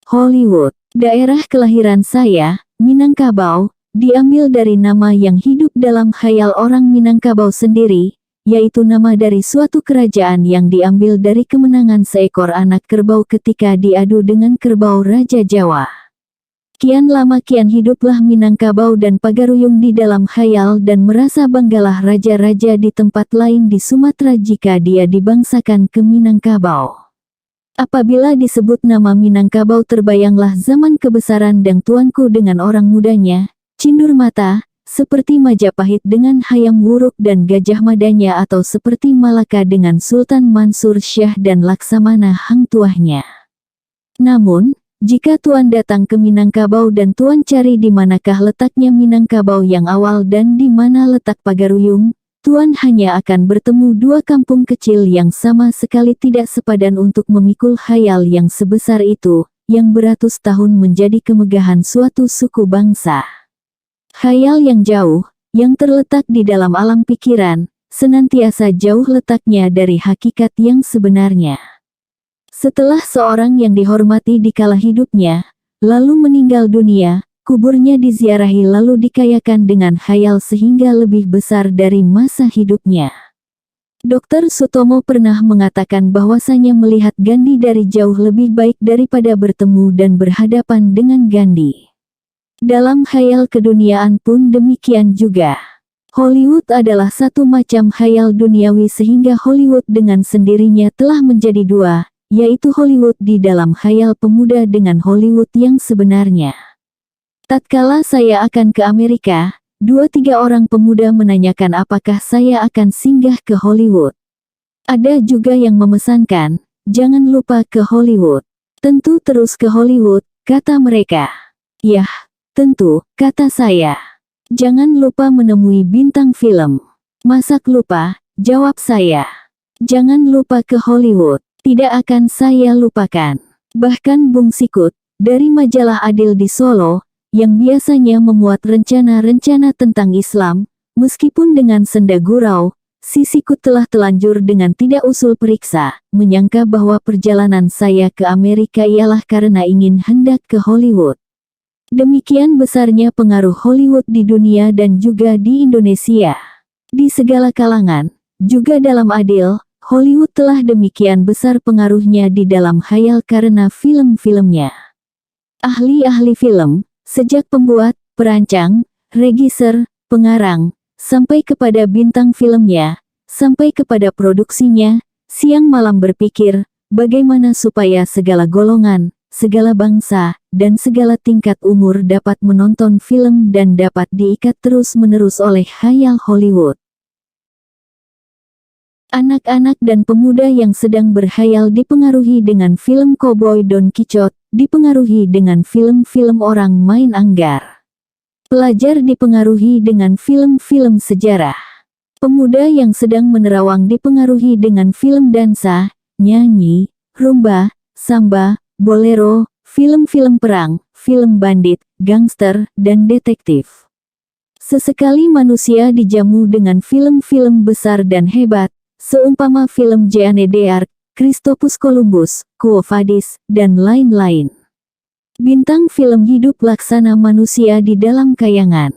Hollywood. Daerah kelahiran saya, Minangkabau, diambil dari nama yang hidup dalam khayal orang Minangkabau sendiri, yaitu nama dari suatu kerajaan yang diambil dari kemenangan seekor anak kerbau ketika diadu dengan kerbau Raja Jawa. Kian lama kian hiduplah Minangkabau dan Pagaruyung di dalam khayal dan merasa banggalah raja-raja di tempat lain di Sumatera jika dia dibangsakan ke Minangkabau. Apabila disebut nama Minangkabau terbayanglah zaman kebesaran dan tuanku dengan orang mudanya, cindur mata, seperti Majapahit dengan Hayam Wuruk dan Gajah Madanya atau seperti Malaka dengan Sultan Mansur Syah dan Laksamana Hang tuahnya. Namun, jika tuan datang ke Minangkabau dan tuan cari di manakah letaknya Minangkabau yang awal dan di mana letak Pagaruyung, tuan hanya akan bertemu dua kampung kecil yang sama sekali tidak sepadan untuk memikul khayal yang sebesar itu, yang beratus tahun menjadi kemegahan suatu suku bangsa. Khayal yang jauh, yang terletak di dalam alam pikiran, senantiasa jauh letaknya dari hakikat yang sebenarnya. Setelah seorang yang dihormati di kala hidupnya, lalu meninggal dunia, kuburnya diziarahi lalu dikayakan dengan khayal sehingga lebih besar dari masa hidupnya. Dr. Sutomo pernah mengatakan bahwasanya melihat Gandhi dari jauh lebih baik daripada bertemu dan berhadapan dengan Gandhi. Dalam khayal keduniaan pun demikian juga. Hollywood adalah satu macam khayal duniawi sehingga Hollywood dengan sendirinya telah menjadi dua, yaitu Hollywood di dalam khayal pemuda dengan Hollywood yang sebenarnya. Tatkala saya akan ke Amerika, 2-3 orang pemuda menanyakan apakah saya akan singgah ke Hollywood. Ada juga yang memesankan, jangan lupa ke Hollywood. Tentu terus ke Hollywood, kata mereka. Yah, tentu, kata saya. Jangan lupa menemui bintang film. Masak lupa, jawab saya. Jangan lupa ke Hollywood, tidak akan saya lupakan. Bahkan Bung Sikut, dari majalah Adil di Solo, yang biasanya memuat rencana-rencana tentang Islam, meskipun dengan senda gurau, si Sikut telah telanjur dengan tidak usul periksa, menyangka bahwa perjalanan saya ke Amerika ialah karena ingin hendak ke Hollywood. Demikian besarnya pengaruh Hollywood di dunia dan juga di Indonesia. Di segala kalangan, juga dalam Adil, Hollywood telah demikian besar pengaruhnya di dalam khayal karena film-filmnya. Ahli-ahli film, sejak pembuat, perancang, regisser, pengarang, sampai kepada bintang filmnya, sampai kepada produksinya, siang malam berpikir, bagaimana supaya segala golongan, segala bangsa, dan segala tingkat umur dapat menonton film dan dapat diikat terus-menerus oleh khayal Hollywood. Anak-anak dan pemuda yang sedang berkhayal dipengaruhi dengan film koboi Don Quixote, dipengaruhi dengan film-film orang main anggar. Pelajar dipengaruhi dengan film-film sejarah. Pemuda yang sedang menerawang dipengaruhi dengan film dansa, nyanyi, rumba, samba, bolero, film-film perang, film bandit, gangster, dan detektif. Sesekali manusia dijamu dengan film-film besar dan hebat, seumpama film Jeanne d'Arc, Christopus Columbus, Quo Vadis, dan lain-lain. Bintang film hidup laksana manusia di dalam kayangan.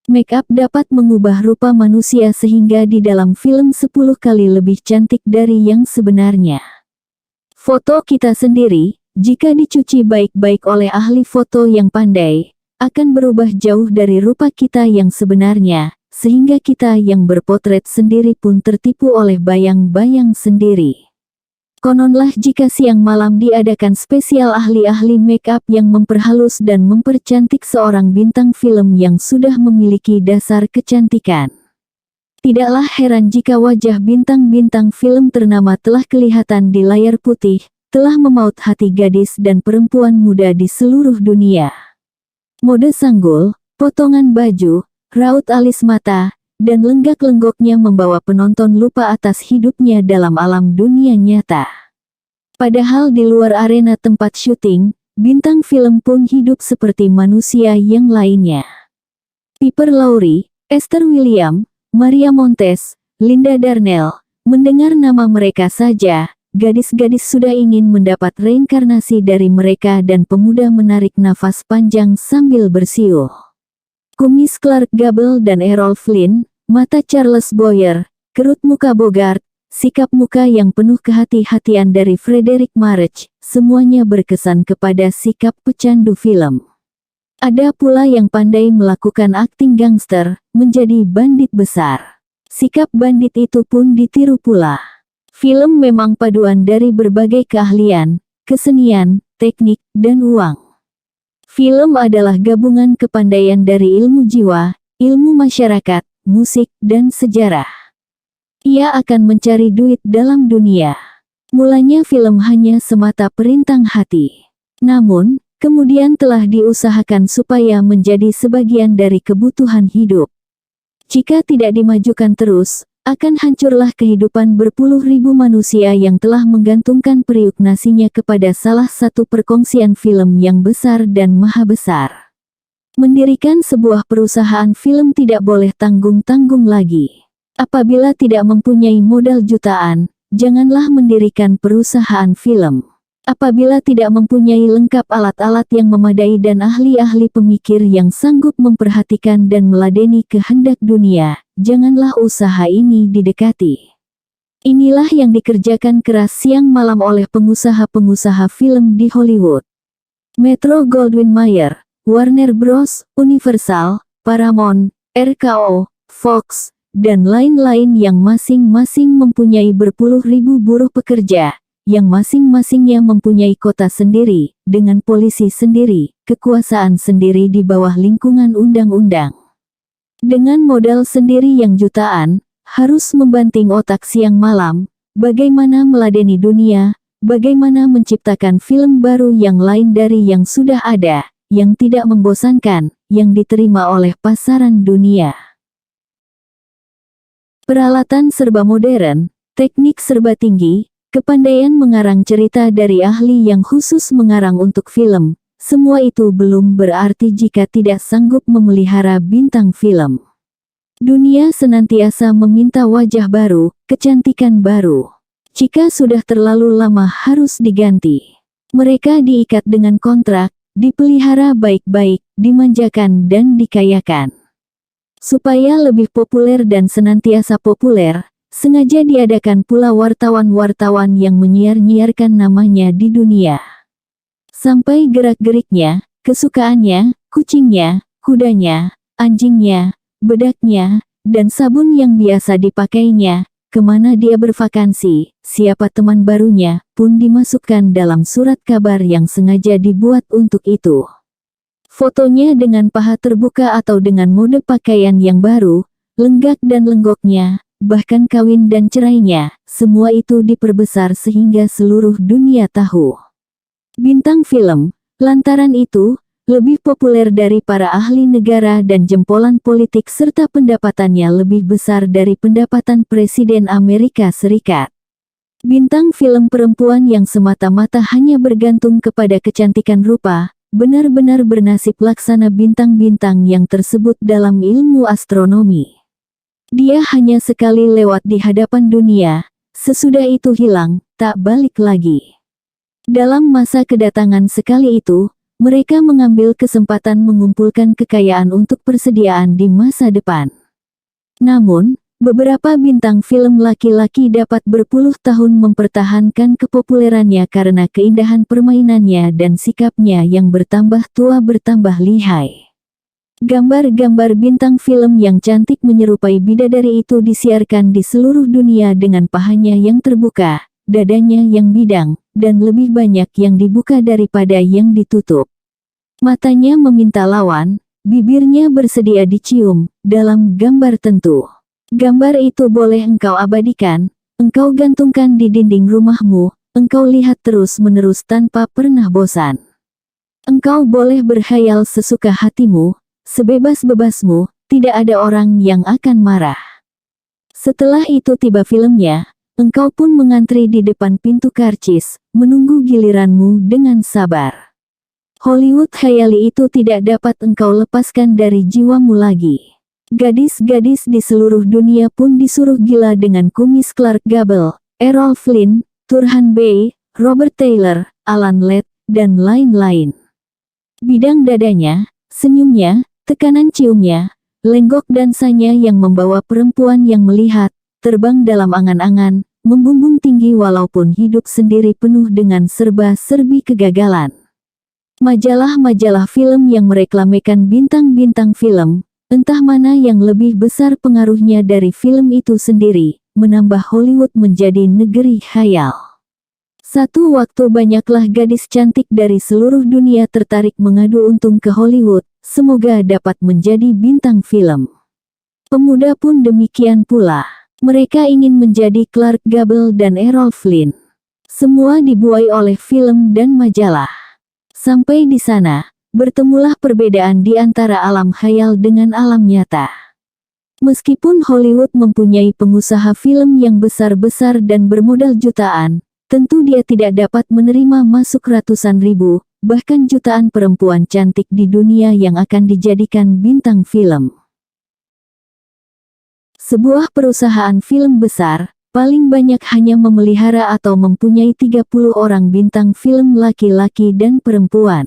Make up dapat mengubah rupa manusia sehingga di dalam film 10 kali lebih cantik dari yang sebenarnya. Foto kita sendiri, jika dicuci baik-baik oleh ahli foto yang pandai, akan berubah jauh dari rupa kita yang sebenarnya, sehingga kita yang berpotret sendiri pun tertipu oleh bayang-bayang sendiri. Kononlah jika siang malam diadakan spesial ahli-ahli make up yang memperhalus dan mempercantik seorang bintang film yang sudah memiliki dasar kecantikan. Tidaklah heran jika wajah bintang-bintang film ternama telah kelihatan di layar putih, telah memaut hati gadis dan perempuan muda di seluruh dunia. Mode sanggul, potongan baju, raut alis mata, dan lenggak-lenggoknya membawa penonton lupa atas hidupnya dalam alam dunia nyata. Padahal di luar arena tempat syuting, bintang film pun hidup seperti manusia yang lainnya. Piper Laurie, Esther William, Maria Montez, Linda Darnell, mendengar nama mereka saja, gadis-gadis sudah ingin mendapat reinkarnasi dari mereka dan pemuda menarik nafas panjang sambil bersiul. Kumis Clark Gable dan Errol Flynn, mata Charles Boyer, kerut muka Bogart, sikap muka yang penuh kehati-hatian dari Frederick March, semuanya berkesan kepada sikap pecandu film. Ada pula yang pandai melakukan akting gangster, menjadi bandit besar. Sikap bandit itu pun ditiru pula. Film memang paduan dari berbagai keahlian, kesenian, teknik, dan uang. Film adalah gabungan kepandaian dari ilmu jiwa, ilmu masyarakat, musik, dan sejarah. Ia akan mencari duit dalam dunia. Mulanya film hanya semata perintang hati. Namun, kemudian telah diusahakan supaya menjadi sebagian dari kebutuhan hidup. Jika tidak dimajukan terus, akan hancurlah kehidupan berpuluh ribu manusia yang telah menggantungkan periuk nasinya kepada salah satu perkongsian film yang besar dan maha besar. Mendirikan sebuah perusahaan film tidak boleh tanggung-tanggung lagi. Apabila tidak mempunyai modal jutaan, janganlah mendirikan perusahaan film. Apabila tidak mempunyai lengkap alat-alat yang memadai dan ahli-ahli pemikir yang sanggup memperhatikan dan meladeni kehendak dunia, janganlah usaha ini didekati. Inilah yang dikerjakan keras siang malam oleh pengusaha-pengusaha film di Hollywood. Metro-Goldwyn-Mayer, Warner Bros., Universal, Paramount, RKO, Fox, dan lain-lain yang masing-masing mempunyai berpuluh ribu buruh pekerja, yang masing-masingnya mempunyai kota sendiri, dengan polisi sendiri, kekuasaan sendiri di bawah lingkungan undang-undang. Dengan modal sendiri yang jutaan, harus membanting otak siang malam, bagaimana meladeni dunia, bagaimana menciptakan film baru yang lain dari yang sudah ada, yang tidak membosankan, yang diterima oleh pasaran dunia. Peralatan serba modern, teknik serba tinggi, kepandaian mengarang cerita dari ahli yang khusus mengarang untuk film, semua itu belum berarti jika tidak sanggup memelihara bintang film. Dunia senantiasa meminta wajah baru, kecantikan baru. Jika sudah terlalu lama harus diganti. Mereka diikat dengan kontrak, dipelihara baik-baik, dimanjakan dan dikayakan. Supaya lebih populer dan senantiasa populer, sengaja diadakan pula wartawan-wartawan yang menyiar-nyiarkan namanya di dunia. Sampai gerak-geriknya, kesukaannya, kucingnya, kudanya, anjingnya, bedaknya, dan sabun yang biasa dipakainya, kemana dia bervakansi, siapa teman barunya, pun dimasukkan dalam surat kabar yang sengaja dibuat untuk itu. Fotonya dengan paha terbuka atau dengan mode pakaian yang baru, lenggak dan lenggoknya, bahkan kawin dan cerainya, semua itu diperbesar sehingga seluruh dunia tahu. Bintang film, lantaran itu, lebih populer dari para ahli negara dan jempolan politik serta pendapatannya lebih besar dari pendapatan Presiden Amerika Serikat. Bintang film perempuan yang semata-mata hanya bergantung kepada kecantikan rupa, benar-benar bernasib laksana bintang-bintang yang tersebut dalam ilmu astronomi. Dia hanya sekali lewat di hadapan dunia, sesudah itu hilang, tak balik lagi. Dalam masa kedatangan sekali itu, mereka mengambil kesempatan mengumpulkan kekayaan untuk persediaan di masa depan. Namun, beberapa bintang film laki-laki dapat berpuluh tahun mempertahankan kepopulerannya karena keindahan permainannya dan sikapnya yang bertambah tua bertambah lihai. Gambar-gambar bintang film yang cantik menyerupai bidadari itu disiarkan di seluruh dunia dengan pahanya yang terbuka, dadanya yang bidang, dan lebih banyak yang dibuka daripada yang ditutup. Matanya meminta lawan, bibirnya bersedia dicium, dalam gambar tentu. Gambar itu boleh engkau abadikan, engkau gantungkan di dinding rumahmu, engkau lihat terus-menerus tanpa pernah bosan. Engkau boleh berkhayal sesuka hatimu, sebebas-bebasmu, tidak ada orang yang akan marah. Setelah itu tiba filmnya, engkau pun mengantri di depan pintu karcis, menunggu giliranmu dengan sabar. Hollywood khayali itu tidak dapat engkau lepaskan dari jiwamu lagi. Gadis-gadis di seluruh dunia pun disuruh gila dengan kumis Clark Gable, Errol Flynn, Turhan Bey, Robert Taylor, Alan Ladd, dan lain-lain. Bidang dadanya, senyumnya, tekanan ciumnya, lenggok dansanya yang membawa perempuan yang melihat, terbang dalam angan-angan, membumbung tinggi walaupun hidup sendiri penuh dengan serba-serbi kegagalan. Majalah-majalah film yang mereklamekan bintang-bintang film, entah mana yang lebih besar pengaruhnya dari film itu sendiri, menambah Hollywood menjadi negeri khayal. Satu waktu banyaklah gadis cantik dari seluruh dunia tertarik mengadu untung ke Hollywood, semoga dapat menjadi bintang film. Pemuda pun demikian pula. Mereka ingin menjadi Clark Gable dan Errol Flynn. Semua dibuai oleh film dan majalah. Sampai di sana, bertemulah perbedaan di antara alam khayal dengan alam nyata. Meskipun Hollywood mempunyai pengusaha film yang besar-besar dan bermodal jutaan, tentu dia tidak dapat menerima masuk ratusan ribu, bahkan jutaan perempuan cantik di dunia yang akan dijadikan bintang film. Sebuah perusahaan film besar, paling banyak hanya memelihara atau mempunyai 30 orang bintang film laki-laki dan perempuan.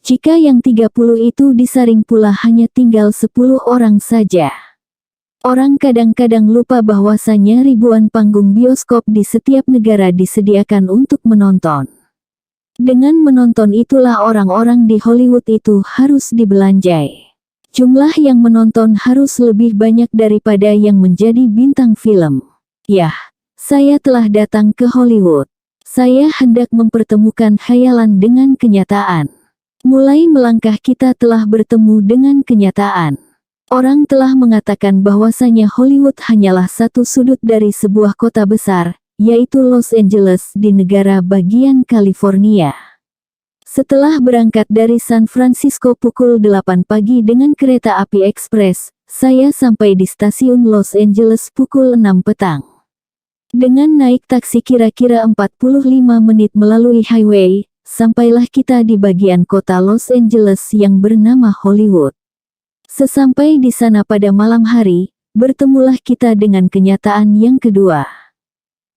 Jika yang 30 itu disaring pula hanya tinggal 10 orang saja. Orang kadang-kadang lupa bahwasanya ribuan panggung bioskop di setiap negara disediakan untuk menonton. Dengan menonton itulah orang-orang di Hollywood itu harus dibelanjai. Jumlah yang menonton harus lebih banyak daripada yang menjadi bintang film. Yah, saya telah datang ke Hollywood. Saya hendak mempertemukan khayalan dengan kenyataan. Mulai melangkah kita telah bertemu dengan kenyataan. Orang telah mengatakan bahwasanya Hollywood hanyalah satu sudut dari sebuah kota besar, yaitu Los Angeles di negara bagian California. Setelah berangkat dari San Francisco pukul 8 pagi dengan kereta api ekspres, saya sampai di stasiun Los Angeles pukul 6 petang. Dengan naik taksi kira-kira 45 menit melalui highway, sampailah kita di bagian kota Los Angeles yang bernama Hollywood. Sesampai di sana pada malam hari, bertemulah kita dengan kenyataan yang kedua.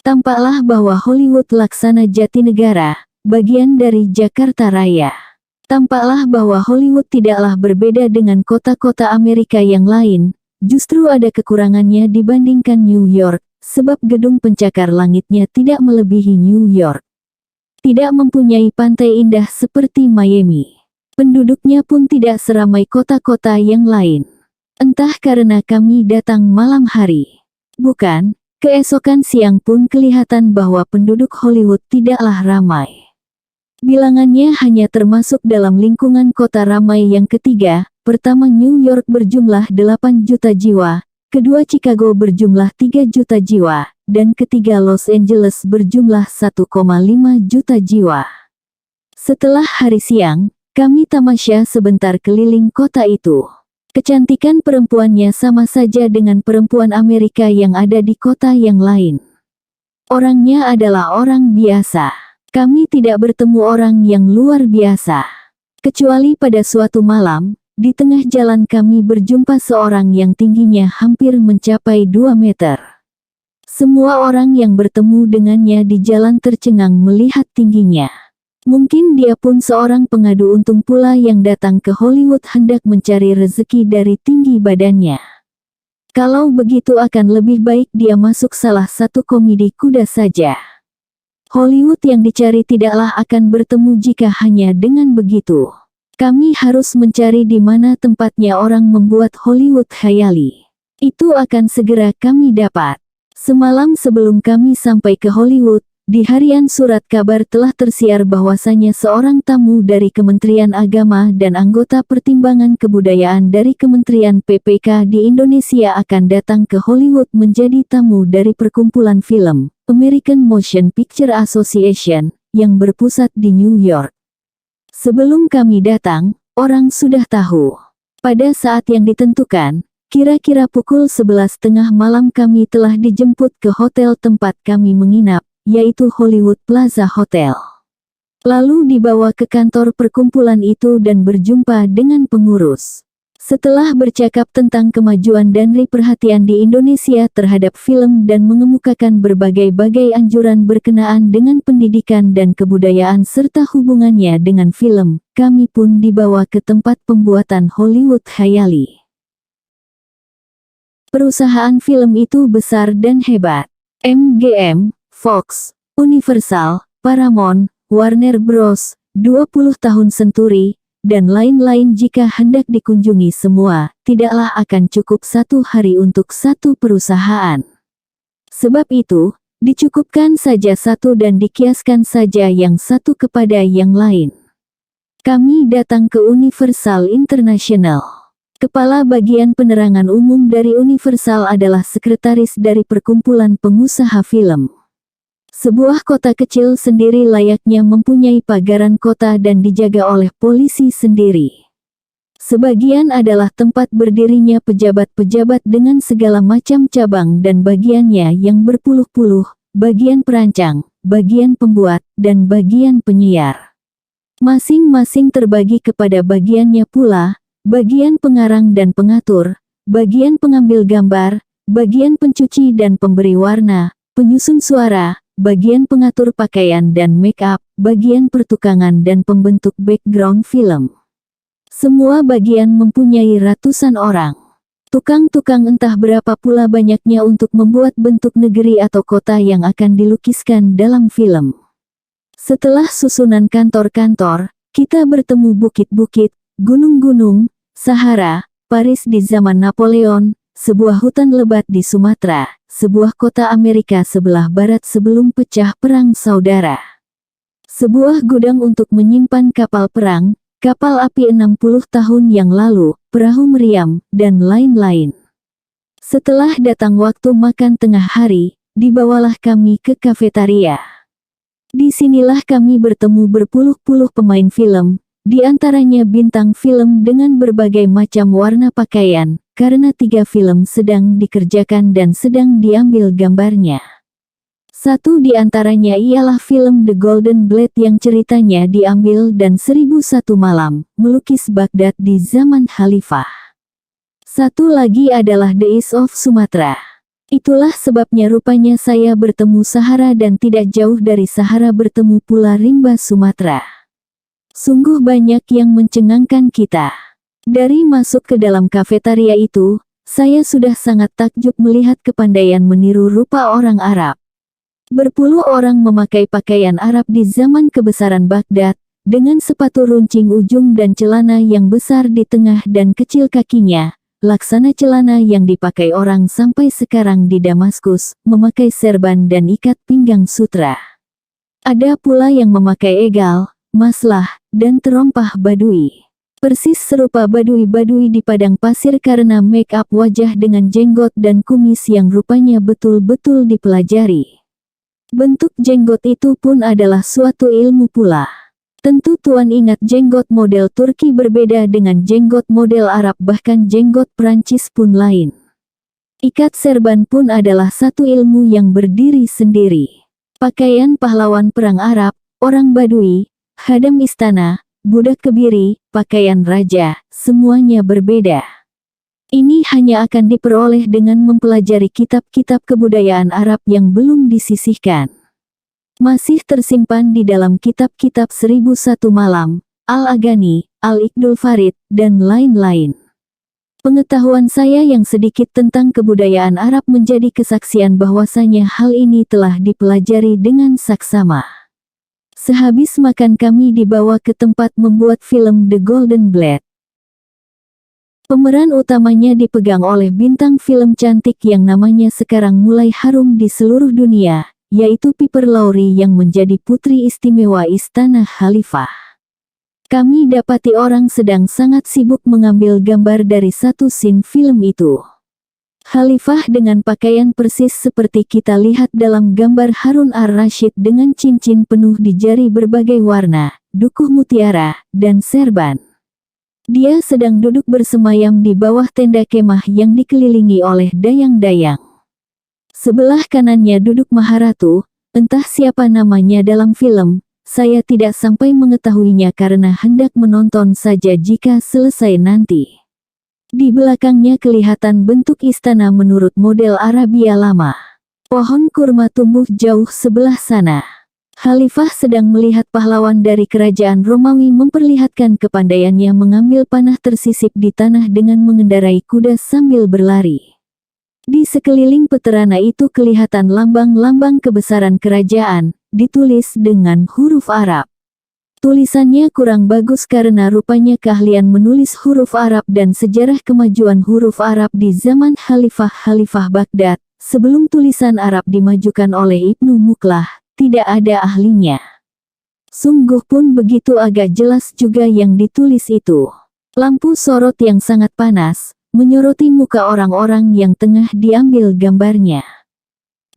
Tampaklah bahwa Hollywood laksana Jatinegara, bagian dari Jakarta Raya. Tampaklah bahwa Hollywood tidaklah berbeda dengan kota-kota Amerika yang lain, justru ada kekurangannya dibandingkan New York, sebab gedung pencakar langitnya tidak melebihi New York. Tidak mempunyai pantai indah seperti Miami. Penduduknya pun tidak seramai kota-kota yang lain. Entah karena kami datang malam hari. Bukan, keesokan siang pun kelihatan bahwa penduduk Hollywood tidaklah ramai. Bilangannya hanya termasuk dalam lingkungan kota ramai yang ketiga. Pertama New York berjumlah 8 juta jiwa, kedua Chicago berjumlah 3 juta jiwa, dan ketiga Los Angeles berjumlah 1,5 juta jiwa. Setelah hari siang, kami tamasya sebentar keliling kota itu. Kecantikan perempuannya sama saja dengan perempuan Amerika yang ada di kota yang lain. Orangnya adalah orang biasa. Kami tidak bertemu orang yang luar biasa. Kecuali pada suatu malam, di tengah jalan kami berjumpa seorang yang tingginya hampir mencapai 2 meter. Semua orang yang bertemu dengannya di jalan tercengang melihat tingginya. Mungkin dia pun seorang pengadu untung pula yang datang ke Hollywood hendak mencari rezeki dari tinggi badannya. Kalau begitu akan lebih baik dia masuk salah satu komedi kuda saja. Hollywood yang dicari tidaklah akan bertemu jika hanya dengan begitu. Kami harus mencari di mana tempatnya orang membuat Hollywood khayali. Itu akan segera kami dapat. Semalam sebelum kami sampai ke Hollywood, di harian surat kabar telah tersiar bahwasanya seorang tamu dari Kementerian Agama dan anggota Pertimbangan Kebudayaan dari Kementerian PPK di Indonesia akan datang ke Hollywood menjadi tamu dari perkumpulan film, American Motion Picture Association, yang berpusat di New York. Sebelum kami datang, orang sudah tahu. Pada saat yang ditentukan, kira-kira pukul 11:30 malam kami telah dijemput ke hotel tempat kami menginap, yaitu Hollywood Plaza Hotel. Lalu dibawa ke kantor perkumpulan itu dan berjumpa dengan pengurus. Setelah bercakap tentang kemajuan dan perhatian di Indonesia terhadap film dan mengemukakan berbagai-bagai anjuran berkenaan dengan pendidikan dan kebudayaan serta hubungannya dengan film, kami pun dibawa ke tempat pembuatan Hollywood khayali. Perusahaan film itu besar dan hebat. MGM, Fox, Universal, Paramount, Warner Bros., 20 tahun Century, dan lain-lain. Jika hendak dikunjungi semua, tidaklah akan cukup satu hari untuk satu perusahaan. Sebab itu, dicukupkan saja satu dan dikiaskan saja yang satu kepada yang lain. Kami datang ke Universal International. Kepala bagian penerangan umum dari Universal adalah sekretaris dari perkumpulan pengusaha film. Sebuah kota kecil sendiri layaknya mempunyai pagaran kota dan dijaga oleh polisi sendiri. Sebagian adalah tempat berdirinya pejabat-pejabat dengan segala macam cabang dan bagiannya yang berpuluh-puluh, bagian perancang, bagian pembuat, dan bagian penyiar. Masing-masing terbagi kepada bagiannya pula, bagian pengarang dan pengatur, bagian pengambil gambar, bagian pencuci dan pemberi warna, penyusun suara, bagian pengatur pakaian dan make-up, bagian pertukangan dan pembentuk background film. Semua bagian mempunyai ratusan orang. Tukang-tukang entah berapa pula banyaknya untuk membuat bentuk negeri atau kota yang akan dilukiskan dalam film. Setelah susunan kantor-kantor, kita bertemu bukit-bukit, gunung-gunung, Sahara, Paris di zaman Napoleon, sebuah hutan lebat di Sumatera, sebuah kota Amerika sebelah barat sebelum pecah perang saudara. Sebuah gudang untuk menyimpan kapal perang, kapal api 60 tahun yang lalu, perahu meriam, dan lain-lain. Setelah datang waktu makan tengah hari, dibawalah kami ke kafetaria. Disinilah kami bertemu berpuluh-puluh pemain film, di antaranya bintang film dengan berbagai macam warna pakaian, karena 3 film sedang dikerjakan dan sedang diambil gambarnya. Satu di antaranya ialah film The Golden Blade yang ceritanya diambil dan 1001 malam, melukis Baghdad di zaman Khalifah. Satu lagi adalah The East of Sumatra. Itulah sebabnya rupanya saya bertemu Sahara dan tidak jauh dari Sahara bertemu pula rimba Sumatera. Sungguh banyak yang mencengangkan kita. Dari masuk ke dalam kafetaria itu, saya sudah sangat takjub melihat kepandaian meniru rupa orang Arab. Berpuluh orang memakai pakaian Arab di zaman kebesaran Baghdad, dengan sepatu runcing ujung dan celana yang besar di tengah dan kecil kakinya, laksana celana yang dipakai orang sampai sekarang di Damaskus, memakai serban dan ikat pinggang sutra. Ada pula yang memakai egal, maslah, dan terompah badui. Persis serupa badui-badui di padang pasir karena make up wajah dengan jenggot dan kumis yang rupanya betul-betul dipelajari. Bentuk jenggot itu pun adalah suatu ilmu pula. Tentu Tuan ingat jenggot model Turki berbeda dengan jenggot model Arab, bahkan jenggot Prancis pun lain. Ikat serban pun adalah satu ilmu yang berdiri sendiri. Pakaian pahlawan perang Arab, orang Badui, khadam istana, budak kebiri, pakaian raja, semuanya berbeda. Ini hanya akan diperoleh dengan mempelajari kitab-kitab kebudayaan Arab yang belum disisihkan. Masih tersimpan di dalam kitab-kitab 1001 malam, Al-Aghani, Al-Iqdul Farid, dan lain-lain. Pengetahuan saya yang sedikit tentang kebudayaan Arab menjadi kesaksian bahwasanya hal ini telah dipelajari dengan saksama. Sehabis makan kami dibawa ke tempat membuat film The Golden Blade. Pemeran utamanya dipegang oleh bintang film cantik yang namanya sekarang mulai harum di seluruh dunia, yaitu Piper Laurie yang menjadi putri istimewa Istana Khalifah. Kami dapati orang sedang sangat sibuk mengambil gambar dari satu scene film itu. Khalifah dengan pakaian persis seperti kita lihat dalam gambar Harun ar-Rasyid dengan cincin penuh di jari berbagai warna, dukuh mutiara, dan serban. Dia sedang duduk bersemayam di bawah tenda kemah yang dikelilingi oleh dayang-dayang. Sebelah kanannya duduk Maharatu, entah siapa namanya dalam film, saya tidak sampai mengetahuinya karena hendak menonton saja jika selesai nanti. Di belakangnya kelihatan bentuk istana menurut model Arabia lama. Pohon kurma tumbuh jauh sebelah sana. Khalifah sedang melihat pahlawan dari kerajaan Romawi memperlihatkan kepandaiannya mengambil panah tersisip di tanah dengan mengendarai kuda sambil berlari. Di sekeliling peterana itu kelihatan lambang-lambang kebesaran kerajaan, ditulis dengan huruf Arab. Tulisannya kurang bagus karena rupanya keahlian menulis huruf Arab dan sejarah kemajuan huruf Arab di zaman Khalifah Baghdad, sebelum tulisan Arab dimajukan oleh Ibnu Muklah, tidak ada ahlinya. Sungguh pun begitu agak jelas juga yang ditulis itu. Lampu sorot yang sangat panas, menyoroti muka orang-orang yang tengah diambil gambarnya.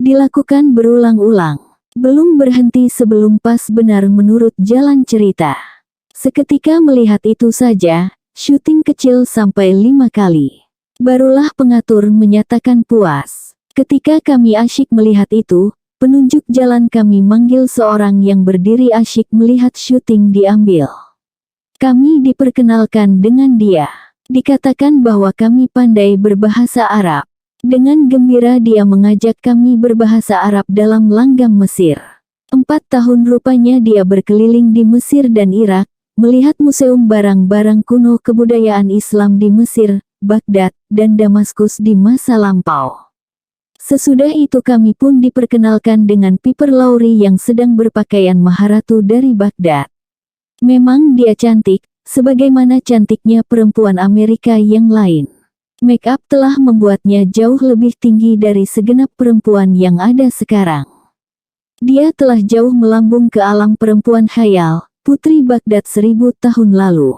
Dilakukan berulang-ulang. Belum berhenti sebelum pas benar menurut jalan cerita. Seketika melihat itu saja, syuting kecil sampai 5 kali. Barulah pengatur menyatakan puas. Ketika kami asyik melihat itu, penunjuk jalan kami manggil seorang yang berdiri asyik melihat syuting diambil. Kami diperkenalkan dengan dia. Dikatakan bahwa kami pandai berbahasa Arab. Dengan gembira dia mengajak kami berbahasa Arab dalam langgam Mesir. 4 tahun rupanya dia berkeliling di Mesir dan Irak, melihat museum barang-barang kuno kebudayaan Islam di Mesir, Baghdad, dan Damaskus di masa lampau. Sesudah itu kami pun diperkenalkan dengan Piper Laurie yang sedang berpakaian maharatu dari Baghdad. Memang dia cantik, sebagaimana cantiknya perempuan Amerika yang lain. Make up telah membuatnya jauh lebih tinggi dari segenap perempuan yang ada sekarang. Dia telah jauh melambung ke alam perempuan khayal, putri Baghdad 1000 tahun lalu.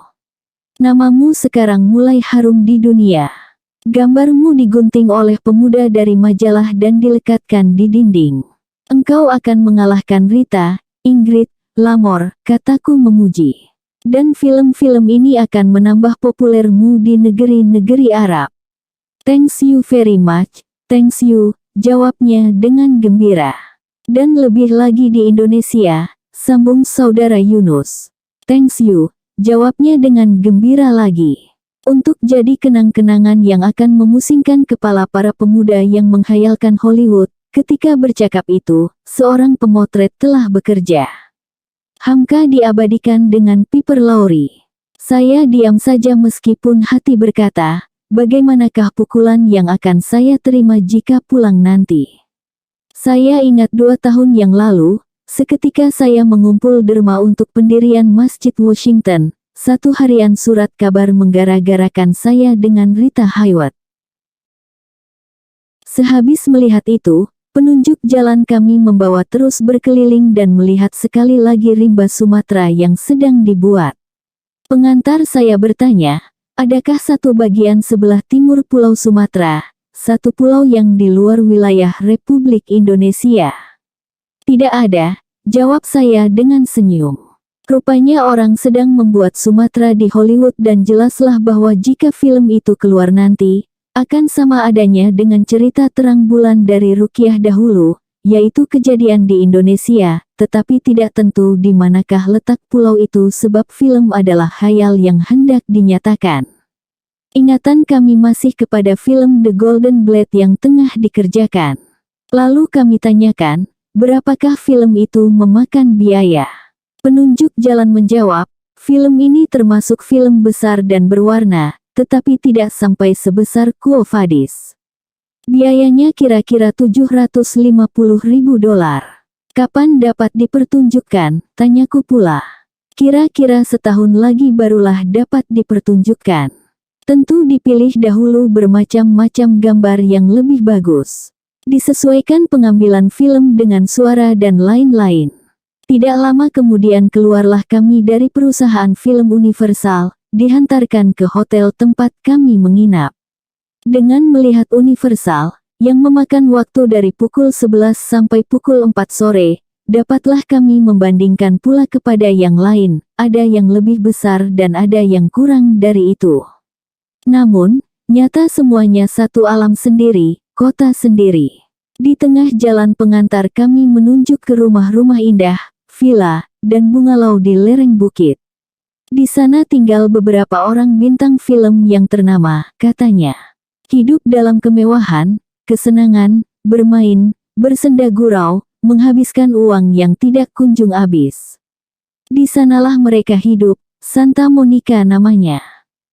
Namamu sekarang mulai harum di dunia. Gambarmu digunting oleh pemuda dari majalah dan dilekatkan di dinding. Engkau akan mengalahkan Rita, Ingrid, Lamor, kataku memuji. Dan film-film ini akan menambah populermu di negeri-negeri Arab. Thanks you very much, thanks you, jawabnya dengan gembira. Dan lebih lagi di Indonesia, sambung saudara Yunus. Thanks you, jawabnya dengan gembira lagi. Untuk jadi kenang-kenangan yang akan memusingkan kepala para pemuda yang menghayalkan Hollywood, ketika bercakap itu, seorang pemotret telah bekerja. Hamka diabadikan dengan Piper Laurie. Saya diam saja meskipun hati berkata, bagaimanakah pukulan yang akan saya terima jika pulang nanti. Saya ingat 2 tahun yang lalu, seketika saya mengumpul derma untuk pendirian Masjid Washington. Satu harian surat kabar menggara-garakan saya dengan Rita Hayworth. Sehabis melihat itu, penunjuk jalan kami membawa terus berkeliling dan melihat sekali lagi rimba Sumatera yang sedang dibuat. Pengantar saya bertanya, adakah satu bagian sebelah timur Pulau Sumatera, satu pulau yang di luar wilayah Republik Indonesia? Tidak ada, jawab saya dengan senyum. Rupanya orang sedang membuat Sumatera di Hollywood dan jelaslah bahwa jika film itu keluar nanti, akan sama adanya dengan cerita terang bulan dari Ruqyah dahulu, yaitu kejadian di Indonesia, tetapi tidak tentu di manakah letak pulau itu sebab film adalah khayal yang hendak dinyatakan. Ingatan kami masih kepada film The Golden Blade yang tengah dikerjakan. Lalu kami tanyakan, berapakah film itu memakan biaya? Penunjuk jalan menjawab, film ini termasuk film besar dan berwarna, tetapi tidak sampai sebesar Quo Vadis. Biayanya kira-kira $750.000. Kapan dapat dipertunjukkan, tanyaku pula. Kira-kira setahun lagi barulah dapat dipertunjukkan. Tentu dipilih dahulu bermacam-macam gambar yang lebih bagus. Disesuaikan pengambilan film dengan suara dan lain-lain. Tidak lama kemudian keluarlah kami dari perusahaan film Universal, dihantarkan ke hotel tempat kami menginap. Dengan melihat Universal, yang memakan waktu dari pukul 11 sampai pukul 4 sore, dapatlah kami membandingkan pula kepada yang lain, ada yang lebih besar dan ada yang kurang dari itu. Namun, nyata semuanya satu alam sendiri, kota sendiri. Di tengah jalan pengantar kami menunjuk ke rumah-rumah indah, villa, dan bungalau di lereng bukit. Di sana tinggal beberapa orang bintang film yang ternama, katanya. Hidup dalam kemewahan, kesenangan, bermain, bersenda gurau, menghabiskan uang yang tidak kunjung habis. Di sanalah mereka hidup, Santa Monica namanya.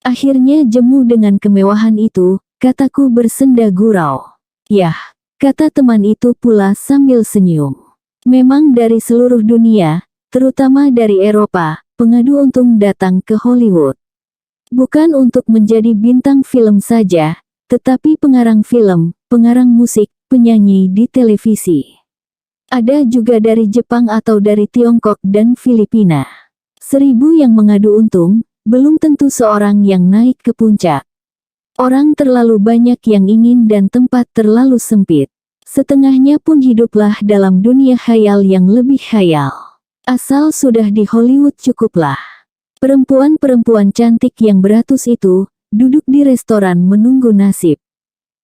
Akhirnya jemu dengan kemewahan itu, kataku bersenda gurau. Yah, kata teman itu pula sambil senyum. Memang dari seluruh dunia, terutama dari Eropa, pengadu untung datang ke Hollywood. Bukan untuk menjadi bintang film saja, tetapi pengarang film, pengarang musik, penyanyi di televisi. Ada juga dari Jepang atau dari Tiongkok dan Filipina. 1000 yang mengadu untung, belum tentu seorang yang naik ke puncak. Orang terlalu banyak yang ingin dan tempat terlalu sempit. Setengahnya pun hiduplah dalam dunia khayal yang lebih khayal. Asal sudah di Hollywood cukuplah. Perempuan-perempuan cantik yang beratus itu, duduk di restoran menunggu nasib.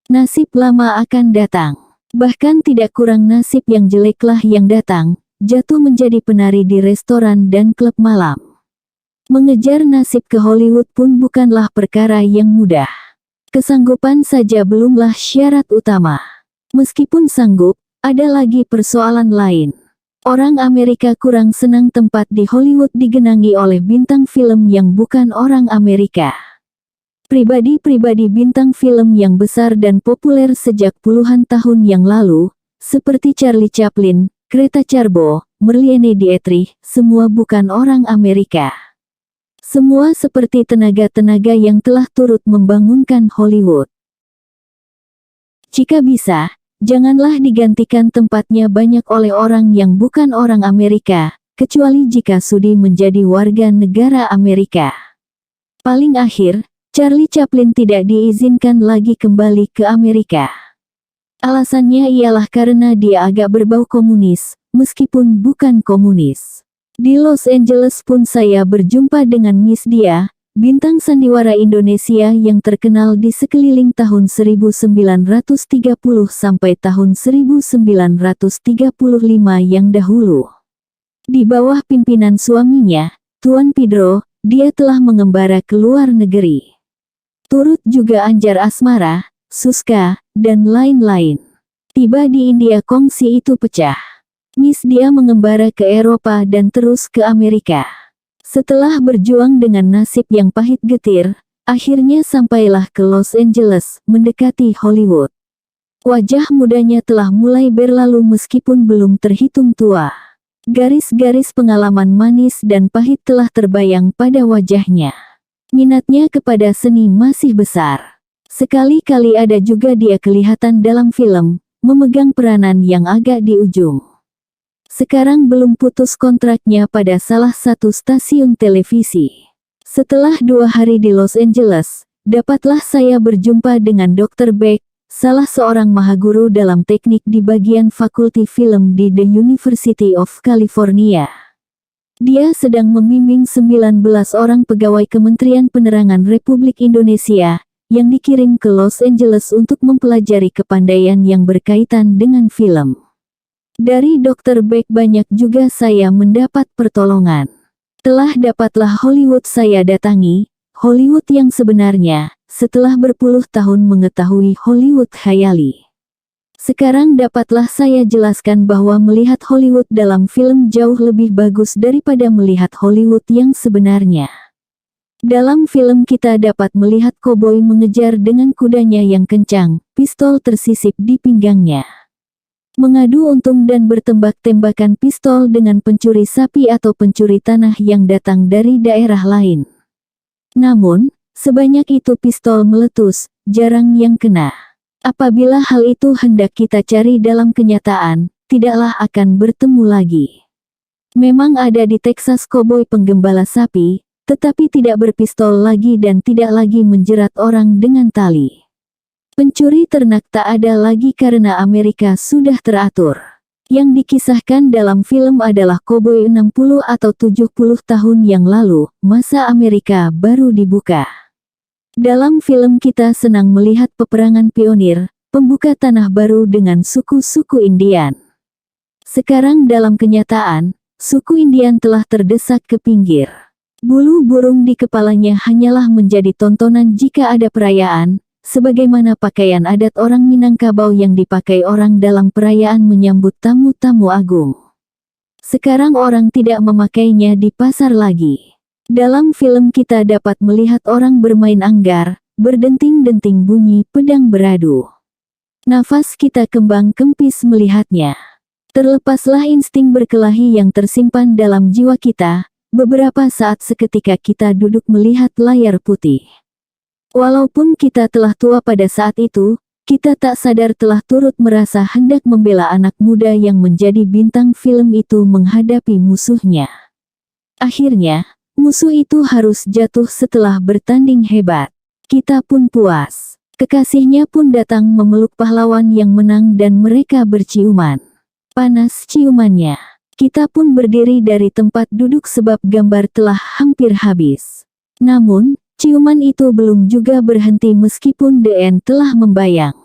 Nasib lama akan datang. Bahkan tidak kurang nasib yang jeleklah yang datang, jatuh menjadi penari di restoran dan klub malam. Mengejar nasib ke Hollywood pun bukanlah perkara yang mudah. Kesanggupan saja belumlah syarat utama. Meskipun sanggup, ada lagi persoalan lain. Orang Amerika kurang senang tempat di Hollywood digenangi oleh bintang film yang bukan orang Amerika. Pribadi-pribadi bintang film yang besar dan populer sejak puluhan tahun yang lalu, seperti Charlie Chaplin, Greta Garbo, Marlene Dietrich, semua bukan orang Amerika. Semua seperti tenaga-tenaga yang telah turut membangunkan Hollywood. Jika bisa, janganlah digantikan tempatnya banyak oleh orang yang bukan orang Amerika, kecuali jika sudi menjadi warga negara Amerika. Paling akhir, Charlie Chaplin tidak diizinkan lagi kembali ke Amerika. Alasannya ialah karena dia agak berbau komunis, meskipun bukan komunis. Di Los Angeles pun saya berjumpa dengan Miss Dia, bintang sandiwara Indonesia yang terkenal di sekeliling tahun 1930 sampai tahun 1935 yang dahulu. Di bawah pimpinan suaminya, Tuan Pedro, dia telah mengembara ke luar negeri. Turut juga Anjar Asmara, Suska, dan lain-lain. Tiba di India kongsi itu pecah. Miss Dia mengembara ke Eropa dan terus ke Amerika. Setelah berjuang dengan nasib yang pahit getir, akhirnya sampailah ke Los Angeles, mendekati Hollywood. Wajah mudanya telah mulai berlalu meskipun belum terhitung tua. Garis-garis pengalaman manis dan pahit telah terbayang pada wajahnya. Minatnya kepada seni masih besar. Sekali-kali ada juga dia kelihatan dalam film, memegang peranan yang agak di ujung. Sekarang belum putus kontraknya pada salah satu stasiun televisi. Setelah 2 hari di Los Angeles, dapatlah saya berjumpa dengan Dr. Beck, salah seorang mahaguru dalam teknik di bagian fakulti film di The University of California. Dia sedang membimbing 19 orang pegawai Kementerian Penerangan Republik Indonesia, yang dikirim ke Los Angeles untuk mempelajari kepandaian yang berkaitan dengan film. Dari Dr. Beck banyak juga saya mendapat pertolongan. Telah dapatlah Hollywood saya datangi, Hollywood yang sebenarnya, setelah berpuluh tahun mengetahui Hollywood khayali. Sekarang dapatlah saya jelaskan bahwa melihat Hollywood dalam film jauh lebih bagus daripada melihat Hollywood yang sebenarnya. Dalam film kita dapat melihat koboi mengejar dengan kudanya yang kencang, pistol tersisip di pinggangnya. Mengadu untung dan bertembak-tembakan pistol dengan pencuri sapi atau pencuri tanah yang datang dari daerah lain. Namun, sebanyak itu pistol meletus, jarang yang kena. Apabila hal itu hendak kita cari dalam kenyataan, tidaklah akan bertemu lagi. Memang ada di Texas koboi penggembala sapi, tetapi tidak berpistol lagi dan tidak lagi menjerat orang dengan tali. Pencuri ternak tak ada lagi karena Amerika sudah teratur. Yang dikisahkan dalam film adalah koboi 60 atau 70 tahun yang lalu, masa Amerika baru dibuka. Dalam film kita senang melihat peperangan pionir, pembuka tanah baru dengan suku-suku Indian. Sekarang dalam kenyataan, suku Indian telah terdesak ke pinggir. Bulu burung di kepalanya hanyalah menjadi tontonan jika ada perayaan, sebagaimana pakaian adat orang Minangkabau yang dipakai orang dalam perayaan menyambut tamu-tamu agung. Sekarang orang tidak memakainya di pasar lagi. Dalam film kita dapat melihat orang bermain anggar, berdenting-denting bunyi pedang beradu. Nafas kita kembang kempis melihatnya. Terlepaslah insting berkelahi yang tersimpan dalam jiwa kita, beberapa saat seketika kita duduk melihat layar putih. Walaupun kita telah tua pada saat itu, kita tak sadar telah turut merasa hendak membela anak muda yang menjadi bintang film itu menghadapi musuhnya. Akhirnya, musuh itu harus jatuh setelah bertanding hebat. Kita pun puas. Kekasihnya pun datang memeluk pahlawan yang menang dan mereka berciuman. Panas ciumannya. Kita pun berdiri dari tempat duduk sebab gambar telah hampir habis. Namun, ciuman itu belum juga berhenti meskipun the end telah membayang.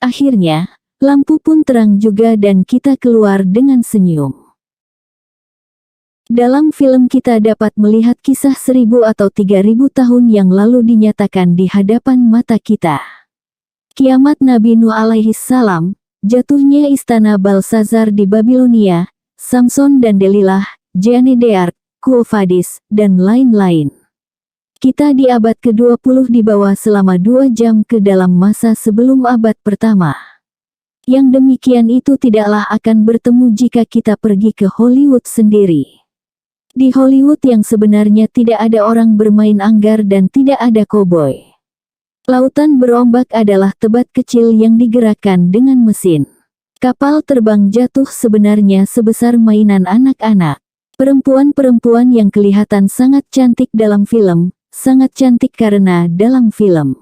Akhirnya, lampu pun terang juga dan kita keluar dengan senyum. Dalam film kita dapat melihat kisah 1000 atau 3000 tahun yang lalu dinyatakan di hadapan mata kita. Kiamat Nabi Nuh alaihi salam, jatuhnya istana Belsazar di Babilonia, Samson dan Delilah, Jeanne d'Arc, Quo Vadis, dan lain-lain. Kita di abad ke-20 dibawa selama 2 jam ke dalam masa sebelum abad pertama. Yang demikian itu tidaklah akan bertemu jika kita pergi ke Hollywood sendiri. Di Hollywood yang sebenarnya tidak ada orang bermain anggar dan tidak ada koboi. Lautan berombak adalah tebat kecil yang digerakkan dengan mesin. Kapal terbang jatuh sebenarnya sebesar mainan anak-anak. Perempuan-perempuan yang kelihatan sangat cantik dalam film, sangat cantik karena dalam film.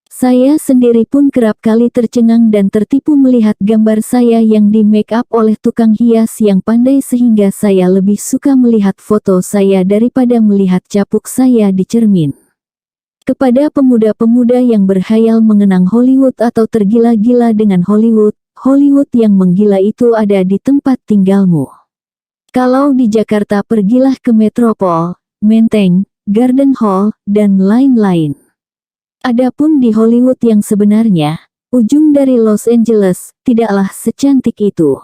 Saya sendiri pun kerap kali tercengang dan tertipu melihat gambar saya yang di make up oleh tukang hias yang pandai sehingga saya lebih suka melihat foto saya daripada melihat capuk saya di cermin. Kepada pemuda-pemuda yang berkhayal mengenang Hollywood atau tergila-gila dengan Hollywood, Hollywood yang menggila itu ada di tempat tinggalmu. Kalau di Jakarta pergilah ke Metropol, Menteng, Garden Hall, dan lain-lain. Adapun di Hollywood yang sebenarnya, ujung dari Los Angeles, tidaklah secantik itu.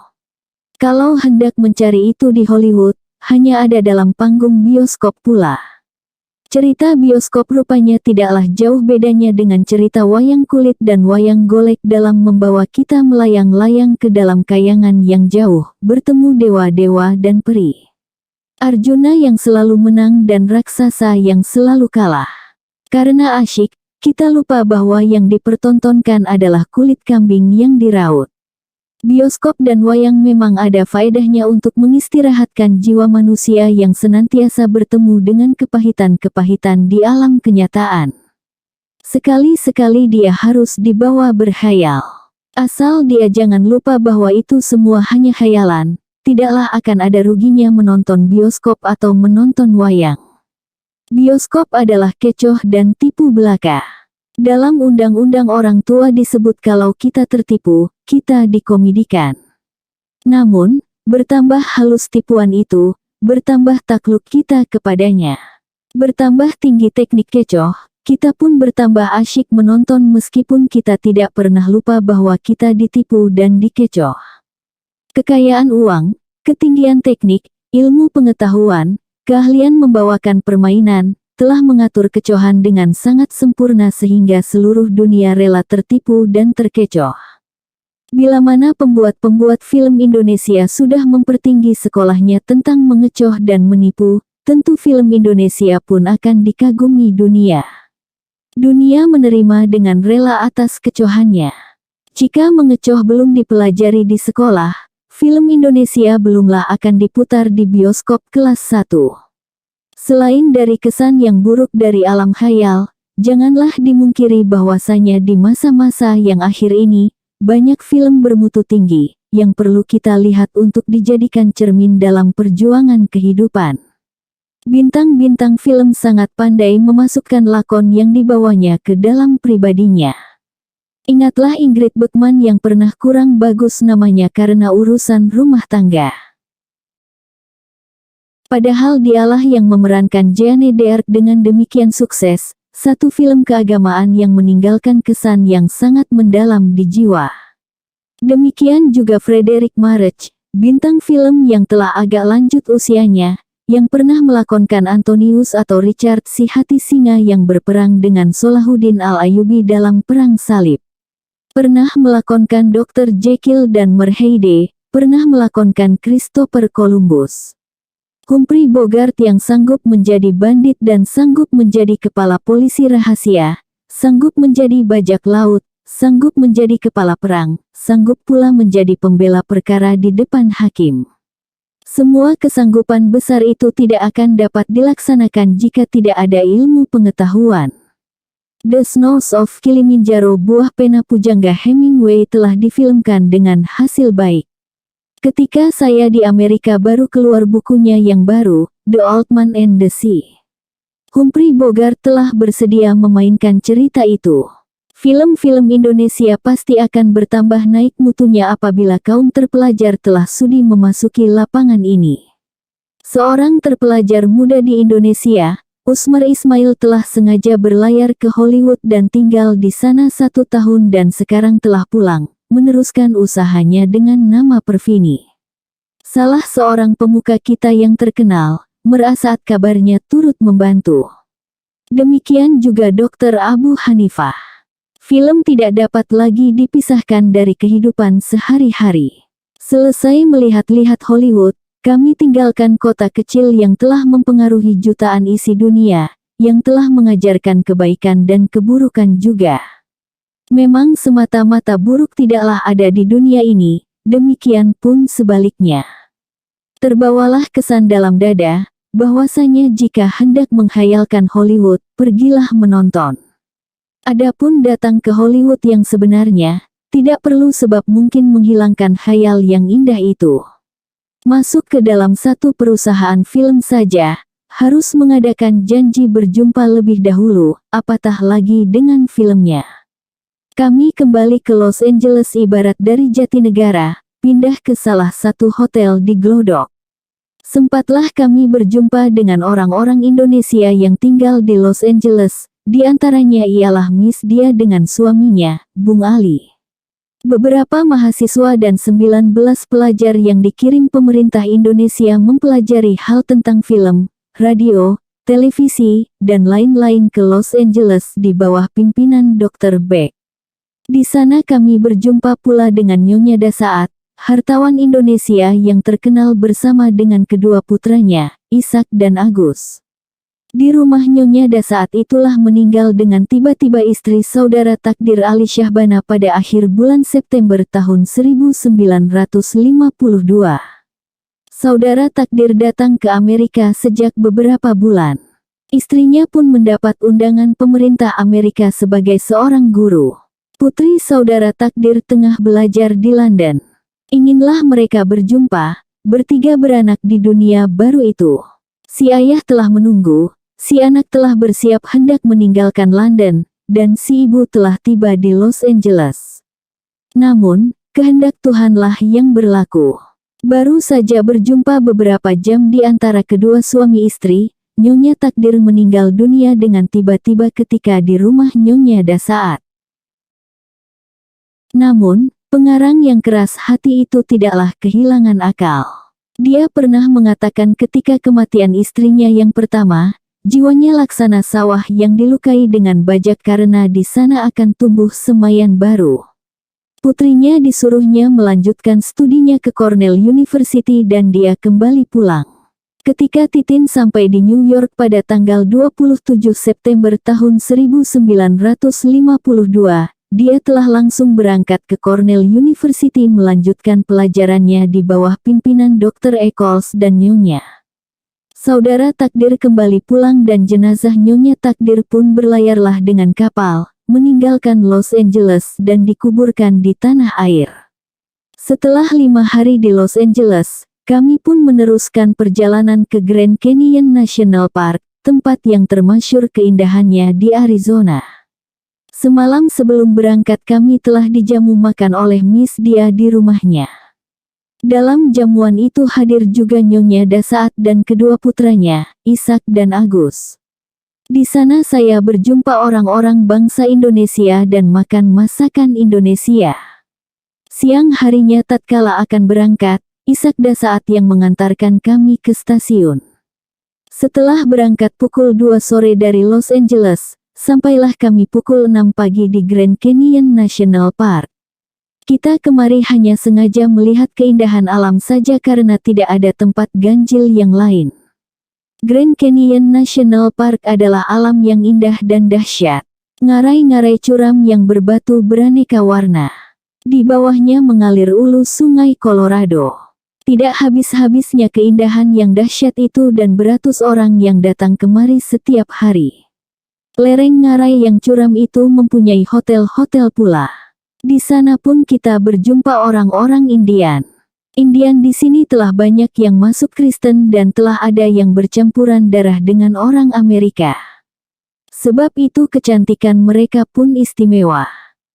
Kalau hendak mencari itu di Hollywood, hanya ada dalam panggung bioskop pula. Cerita bioskop rupanya tidaklah jauh bedanya dengan cerita wayang kulit dan wayang golek dalam membawa kita melayang-layang ke dalam kayangan yang jauh, bertemu dewa-dewa dan peri. Arjuna yang selalu menang dan raksasa yang selalu kalah. Karena asyik, kita lupa bahwa yang dipertontonkan adalah kulit kambing yang diraut. Bioskop dan wayang memang ada faedahnya untuk mengistirahatkan jiwa manusia yang senantiasa bertemu dengan kepahitan-kepahitan di alam kenyataan. Sekali-sekali dia harus dibawa berkhayal. Asal dia jangan lupa bahwa itu semua hanya khayalan, tidaklah akan ada ruginya menonton bioskop atau menonton wayang. Bioskop adalah kecoh dan tipu belaka. Dalam undang-undang orang tua disebut kalau kita tertipu, kita dikomedikan. Namun, bertambah halus tipuan itu, bertambah takluk kita kepadanya. Bertambah tinggi teknik kecoh, kita pun bertambah asyik menonton meskipun kita tidak pernah lupa bahwa kita ditipu dan dikecoh. Kekayaan uang, ketinggian teknik, ilmu pengetahuan, keahlian membawakan permainan, telah mengatur kecohan dengan sangat sempurna sehingga seluruh dunia rela tertipu dan terkecoh. Bila mana pembuat-pembuat film Indonesia sudah mempertinggi sekolahnya tentang mengecoh dan menipu, tentu film Indonesia pun akan dikagumi dunia. Dunia menerima dengan rela atas kecohannya. Jika mengecoh belum dipelajari di sekolah, film Indonesia belumlah akan diputar di bioskop kelas 1. Selain dari kesan yang buruk dari alam khayal, janganlah dimungkiri bahwasanya di masa-masa yang akhir ini, banyak film bermutu tinggi, yang perlu kita lihat untuk dijadikan cermin dalam perjuangan kehidupan. Bintang-bintang film sangat pandai memasukkan lakon yang dibawanya ke dalam pribadinya. Ingatlah Ingrid Bergman yang pernah kurang bagus namanya karena urusan rumah tangga. Padahal dialah yang memerankan Jeanne d'Arc dengan demikian sukses, satu film keagamaan yang meninggalkan kesan yang sangat mendalam di jiwa. Demikian juga Frederick March, bintang film yang telah agak lanjut usianya, yang pernah melakonkan Antonius atau Richard si Hati Singa yang berperang dengan Salahuddin Al-Ayyubi dalam Perang Salib. Pernah melakonkan Dr. Jekyll dan Mr. Hyde, pernah melakonkan Christopher Columbus. Humphrey Bogart yang sanggup menjadi bandit dan sanggup menjadi kepala polisi rahasia, sanggup menjadi bajak laut, sanggup menjadi kepala perang, sanggup pula menjadi pembela perkara di depan hakim. Semua kesanggupan besar itu tidak akan dapat dilaksanakan jika tidak ada ilmu pengetahuan. The Snows of Kilimanjaro buah pena pujangga Hemingway telah difilmkan dengan hasil baik. Ketika saya di Amerika baru keluar bukunya yang baru, The Old Man and the Sea. Humphrey Bogart telah bersedia memainkan cerita itu. Film-film Indonesia pasti akan bertambah naik mutunya apabila kaum terpelajar telah sudi memasuki lapangan ini. Seorang terpelajar muda di Indonesia, Usmar Ismail telah sengaja berlayar ke Hollywood dan tinggal di sana 1 tahun dan sekarang telah pulang, meneruskan usahanya dengan nama Perfini. Salah seorang pemuka kita yang terkenal, merasa kabarnya turut membantu. Demikian juga Dr. Abu Hanifah. Film tidak dapat lagi dipisahkan dari kehidupan sehari-hari. Selesai melihat-lihat Hollywood, kami tinggalkan kota kecil yang telah mempengaruhi jutaan isi dunia, yang telah mengajarkan kebaikan dan keburukan juga. Memang semata-mata buruk tidaklah ada di dunia ini, demikian pun sebaliknya. Terbawalah kesan dalam dada, bahwasanya jika hendak menghayalkan Hollywood, pergilah menonton. Adapun datang ke Hollywood yang sebenarnya, tidak perlu sebab mungkin menghilangkan khayal yang indah itu. Masuk ke dalam satu perusahaan film saja, harus mengadakan janji berjumpa lebih dahulu, apatah lagi dengan filmnya. Kami kembali ke Los Angeles ibarat dari Jatinegara, pindah ke salah satu hotel di Glodok. Sempatlah kami berjumpa dengan orang-orang Indonesia yang tinggal di Los Angeles, di antaranya ialah Miss Dia dengan suaminya, Bung Ali. Beberapa mahasiswa dan 19 pelajar yang dikirim pemerintah Indonesia mempelajari hal tentang film, radio, televisi, dan lain-lain ke Los Angeles di bawah pimpinan Dr. Beck. Di sana kami berjumpa pula dengan Nyonya Dasaat, hartawan Indonesia yang terkenal bersama dengan kedua putranya, Ishak dan Agus. Di rumah Nyonya Dasaat itulah meninggal dengan tiba-tiba istri saudara Takdir Ali Syahbana pada akhir bulan September tahun 1952. Saudara Takdir datang ke Amerika sejak beberapa bulan. Istrinya pun mendapat undangan pemerintah Amerika sebagai seorang guru. Putri saudara Takdir tengah belajar di London. Inginlah mereka berjumpa, bertiga beranak di dunia baru itu. Si ayah telah menunggu, si anak telah bersiap hendak meninggalkan London, dan si ibu telah tiba di Los Angeles. Namun, kehendak Tuhanlah yang berlaku. Baru saja berjumpa beberapa jam di antara kedua suami istri, Nyonya Takdir meninggal dunia dengan tiba-tiba ketika di rumah Nyonya Dasaat. Namun, pengarang yang keras hati itu tidaklah kehilangan akal. Dia pernah mengatakan ketika kematian istrinya yang pertama, jiwanya laksana sawah yang dilukai dengan bajak karena di sana akan tumbuh semayan baru. Putrinya disuruhnya melanjutkan studinya ke Cornell University dan dia kembali pulang. Ketika Titin sampai di New York pada tanggal 27 September tahun 1952, dia telah langsung berangkat ke Cornell University melanjutkan pelajarannya di bawah pimpinan Dr. Eccles dan Nyonya. Saudara Takdir kembali pulang dan jenazah Nyonya Takdir pun berlayarlah dengan kapal, meninggalkan Los Angeles dan dikuburkan di tanah air. Setelah 5 hari di Los Angeles, kami pun meneruskan perjalanan ke Grand Canyon National Park, tempat yang termasyhur keindahannya di Arizona. Semalam sebelum berangkat kami telah dijamu makan oleh Miss Dia di rumahnya. Dalam jamuan itu hadir juga Nyonya Dasaat dan kedua putranya, Ishak dan Agus. Di sana saya berjumpa orang-orang bangsa Indonesia dan makan masakan Indonesia. Siang harinya tatkala akan berangkat, Ishak Dasaat yang mengantarkan kami ke stasiun. Setelah berangkat pukul 2 sore dari Los Angeles, sampailah kami pukul 6 pagi di Grand Canyon National Park. Kita kemari hanya sengaja melihat keindahan alam saja karena tidak ada tempat ganjil yang lain. Grand Canyon National Park adalah alam yang indah dan dahsyat. Ngarai-ngarai curam yang berbatu beraneka warna. Di bawahnya mengalir ulu Sungai Colorado. Tidak habis-habisnya keindahan yang dahsyat itu dan beratus orang yang datang kemari setiap hari. Lereng ngarai yang curam itu mempunyai hotel-hotel pula. Di sana pun kita berjumpa orang-orang Indian. Indian di sini telah banyak yang masuk Kristen dan telah ada yang bercampuran darah dengan orang Amerika. Sebab itu kecantikan mereka pun istimewa.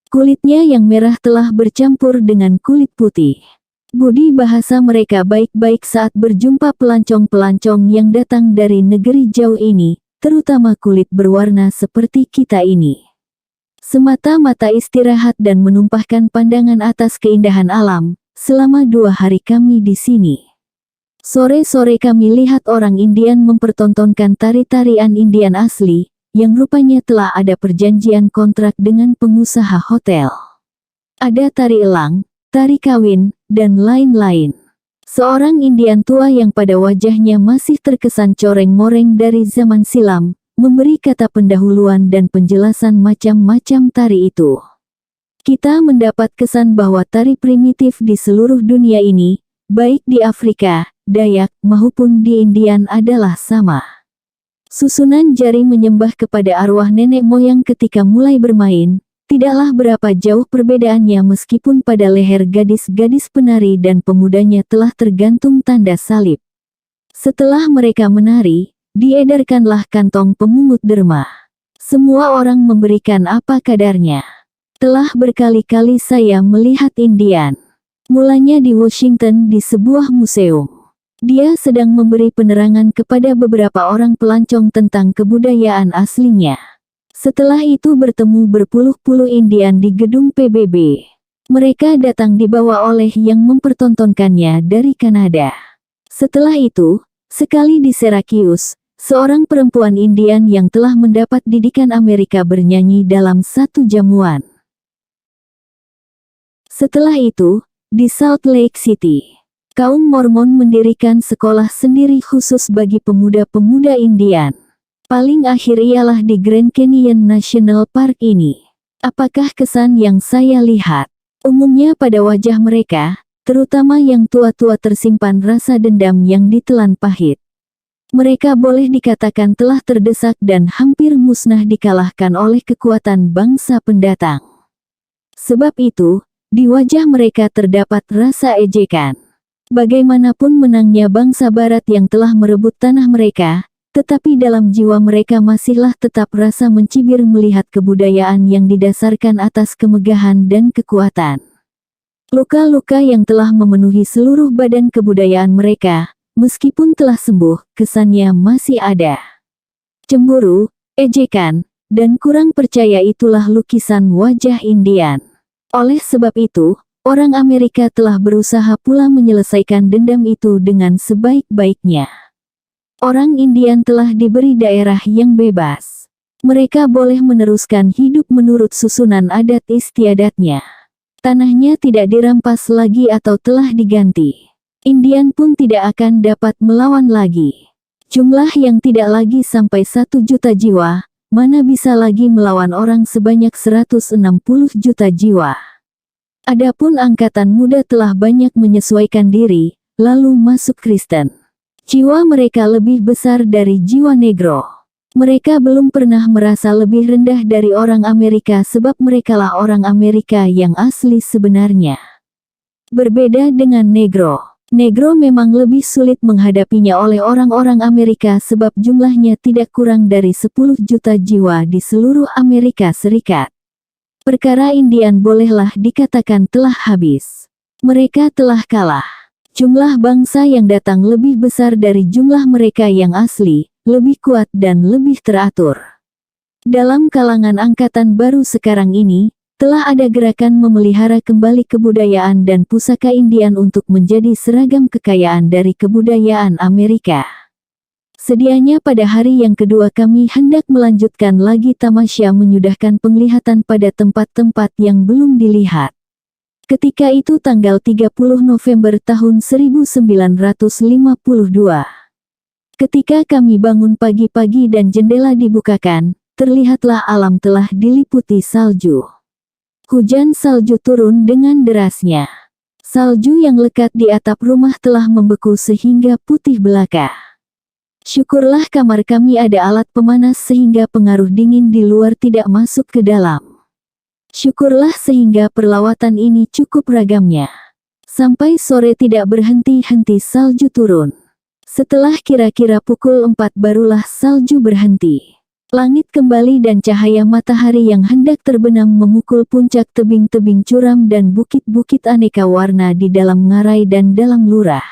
Kulitnya yang merah telah bercampur dengan kulit putih. Budi bahasa mereka baik-baik saat berjumpa pelancong-pelancong yang datang dari negeri jauh ini, terutama kulit berwarna seperti kita ini. Semata-mata istirahat dan menumpahkan pandangan atas keindahan alam, selama 2 hari kami di sini. Sore-sore kami lihat orang Indian mempertontonkan tari-tarian Indian asli, yang rupanya telah ada perjanjian kontrak dengan pengusaha hotel. Ada tari elang, tari kawin, dan lain-lain. Seorang Indian tua yang pada wajahnya masih terkesan coreng-moreng dari zaman silam, memberi kata pendahuluan dan penjelasan macam-macam tari itu. Kita mendapat kesan bahwa tari primitif di seluruh dunia ini, baik di Afrika, Dayak, maupun di Indian adalah sama. Susunan jari menyembah kepada arwah nenek moyang ketika mulai bermain, tidaklah berapa jauh perbedaannya meskipun pada leher gadis-gadis penari dan pemudanya telah tergantung tanda salib. Setelah mereka menari, diedarkanlah kantong pemungut derma. Semua orang memberikan apa kadarnya. Telah berkali-kali saya melihat Indian. Mulanya di Washington di sebuah museum. Dia sedang memberi penerangan kepada beberapa orang pelancong tentang kebudayaan aslinya. Setelah itu bertemu berpuluh-puluh Indian di gedung PBB. Mereka datang dibawa oleh yang mempertontonkannya dari Kanada. Setelah itu, sekali di Syracuse, seorang perempuan Indian yang telah mendapat didikan Amerika bernyanyi dalam satu jamuan. Setelah itu, di Salt Lake City, kaum Mormon mendirikan sekolah sendiri khusus bagi pemuda-pemuda Indian. Paling akhir ialah di Grand Canyon National Park ini. Apakah kesan yang saya lihat? Umumnya pada wajah mereka, terutama yang tua-tua tersimpan rasa dendam yang ditelan pahit. Mereka boleh dikatakan telah terdesak dan hampir musnah dikalahkan oleh kekuatan bangsa pendatang. Sebab itu, di wajah mereka terdapat rasa ejekan. Bagaimanapun menangnya bangsa barat yang telah merebut tanah mereka, tetapi dalam jiwa mereka masihlah tetap rasa mencibir melihat kebudayaan yang didasarkan atas kemegahan dan kekuatan. Luka-luka yang telah memenuhi seluruh badan kebudayaan mereka, meskipun telah sembuh, kesannya masih ada. Cemburu, ejekan, dan kurang percaya itulah lukisan wajah Indian. Oleh sebab itu, orang Amerika telah berusaha pula menyelesaikan dendam itu dengan sebaik-baiknya. Orang Indian telah diberi daerah yang bebas. Mereka boleh meneruskan hidup menurut susunan adat istiadatnya. Tanahnya tidak dirampas lagi atau telah diganti. Indian pun tidak akan dapat melawan lagi. Jumlah yang tidak lagi sampai 1 juta jiwa, mana bisa lagi melawan orang sebanyak 160 juta jiwa. Adapun angkatan muda telah banyak menyesuaikan diri, lalu masuk Kristen. Jiwa mereka lebih besar dari jiwa Negro. Mereka belum pernah merasa lebih rendah dari orang Amerika sebab merekalah orang Amerika yang asli sebenarnya. Berbeda dengan Negro. Negro memang lebih sulit menghadapinya oleh orang-orang Amerika sebab jumlahnya tidak kurang dari 10 juta jiwa di seluruh Amerika Serikat. Perkara Indian bolehlah dikatakan telah habis. Mereka telah kalah. Jumlah bangsa yang datang lebih besar dari jumlah mereka yang asli, lebih kuat dan lebih teratur. Dalam kalangan angkatan baru sekarang ini, telah ada gerakan memelihara kembali kebudayaan dan pusaka Indian untuk menjadi seragam kekayaan dari kebudayaan Amerika. Sedianya pada hari yang kedua kami hendak melanjutkan lagi tamasya menyudahkan penglihatan pada tempat-tempat yang belum dilihat. Ketika itu tanggal 30 November tahun 1952. Ketika kami bangun pagi-pagi dan jendela dibukakan, terlihatlah alam telah diliputi salju. Hujan salju turun dengan derasnya. Salju yang lekat di atap rumah telah membeku sehingga putih belaka. Syukurlah kamar kami ada alat pemanas sehingga pengaruh dingin di luar tidak masuk ke dalam. Syukurlah sehingga perlawatan ini cukup ragamnya. Sampai sore tidak berhenti-henti salju turun. Setelah kira-kira pukul 4 barulah salju berhenti. Langit kembali dan cahaya matahari yang hendak terbenam memukul puncak tebing-tebing curam dan bukit-bukit aneka warna di dalam ngarai dan dalam lurah.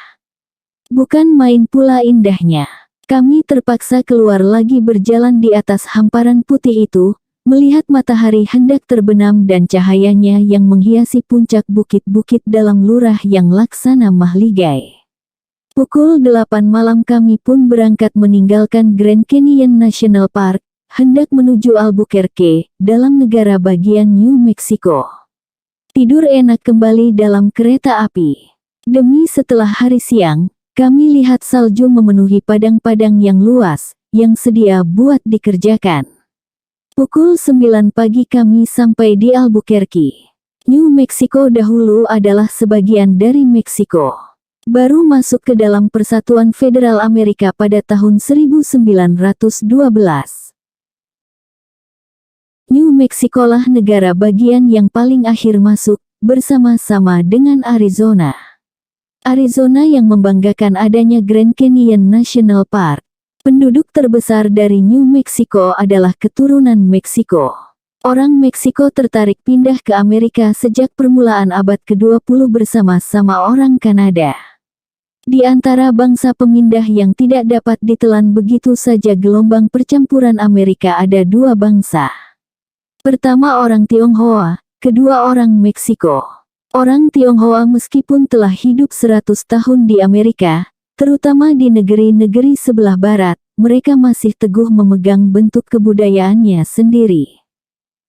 Bukan main pula indahnya. Kami terpaksa keluar lagi berjalan di atas hamparan putih itu, melihat matahari hendak terbenam dan cahayanya yang menghiasi puncak bukit-bukit dalam lurah yang laksana mahligai. Pukul 8 malam kami pun berangkat meninggalkan Grand Canyon National Park, hendak menuju Albuquerque, dalam negara bagian New Mexico. Tidur enak kembali dalam kereta api. Demi setelah hari siang, kami lihat salju memenuhi padang-padang yang luas, yang sedia buat dikerjakan. Pukul 9 pagi kami sampai di Albuquerque. New Mexico dahulu adalah sebagian dari Meksiko. Baru masuk ke dalam Persatuan Federal Amerika pada tahun 1912. New Mexico lah negara bagian yang paling akhir masuk, bersama-sama dengan Arizona. Arizona yang membanggakan adanya Grand Canyon National Park. Penduduk terbesar dari New Mexico adalah keturunan Meksiko. Orang Meksiko tertarik pindah ke Amerika sejak permulaan abad ke-20 bersama-sama orang Kanada. Di antara bangsa pemindah yang tidak dapat ditelan begitu saja gelombang percampuran Amerika ada dua bangsa. Pertama orang Tionghoa, kedua orang Meksiko. Orang Tionghoa meskipun telah hidup 100 tahun di Amerika, terutama di negeri-negeri sebelah barat, mereka masih teguh memegang bentuk kebudayaannya sendiri.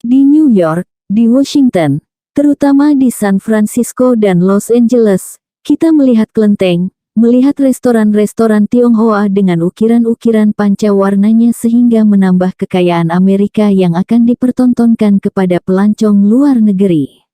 Di New York, di Washington, terutama di San Francisco dan Los Angeles, kita melihat kelenteng, melihat restoran-restoran Tionghoa dengan ukiran-ukiran panca warnanya sehingga menambah kekayaan Amerika yang akan dipertontonkan kepada pelancong luar negeri.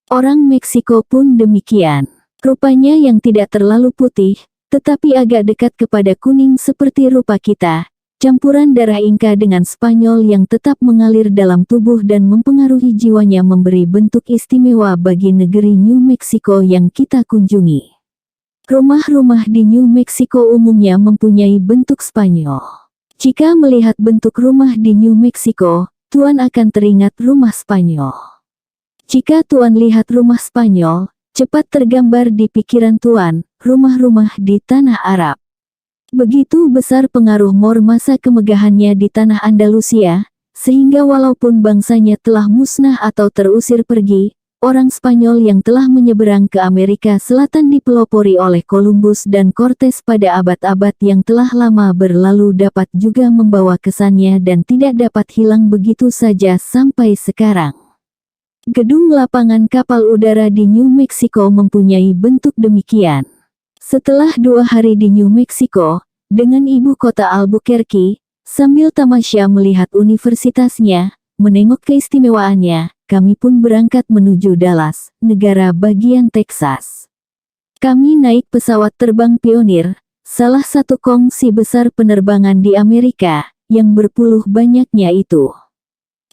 Orang Meksiko pun demikian. Rupanya yang tidak terlalu putih, tetapi agak dekat kepada kuning seperti rupa kita, campuran darah Inka dengan Spanyol yang tetap mengalir dalam tubuh dan mempengaruhi jiwanya memberi bentuk istimewa bagi negeri New Mexico yang kita kunjungi. Rumah-rumah di New Mexico umumnya mempunyai bentuk Spanyol. Jika melihat bentuk rumah di New Mexico, Tuan akan teringat rumah Spanyol. Jika Tuan lihat rumah Spanyol, cepat tergambar di pikiran Tuan, rumah-rumah di tanah Arab. Begitu besar pengaruh Moor masa kemegahannya di tanah Andalusia, sehingga walaupun bangsanya telah musnah atau terusir pergi, orang Spanyol yang telah menyeberang ke Amerika Selatan dipelopori oleh Columbus dan Cortes pada abad-abad yang telah lama berlalu dapat juga membawa kesannya dan tidak dapat hilang begitu saja sampai sekarang. Gedung lapangan kapal udara di New Mexico mempunyai bentuk demikian. Setelah 2 hari di New Mexico, dengan ibu kota Albuquerque, sambil tamasya melihat universitasnya, menengok keistimewaannya, kami pun berangkat menuju Dallas, negara bagian Texas. Kami naik pesawat terbang Pioneer, salah satu kongsi besar penerbangan di Amerika, yang berpuluh banyaknya itu.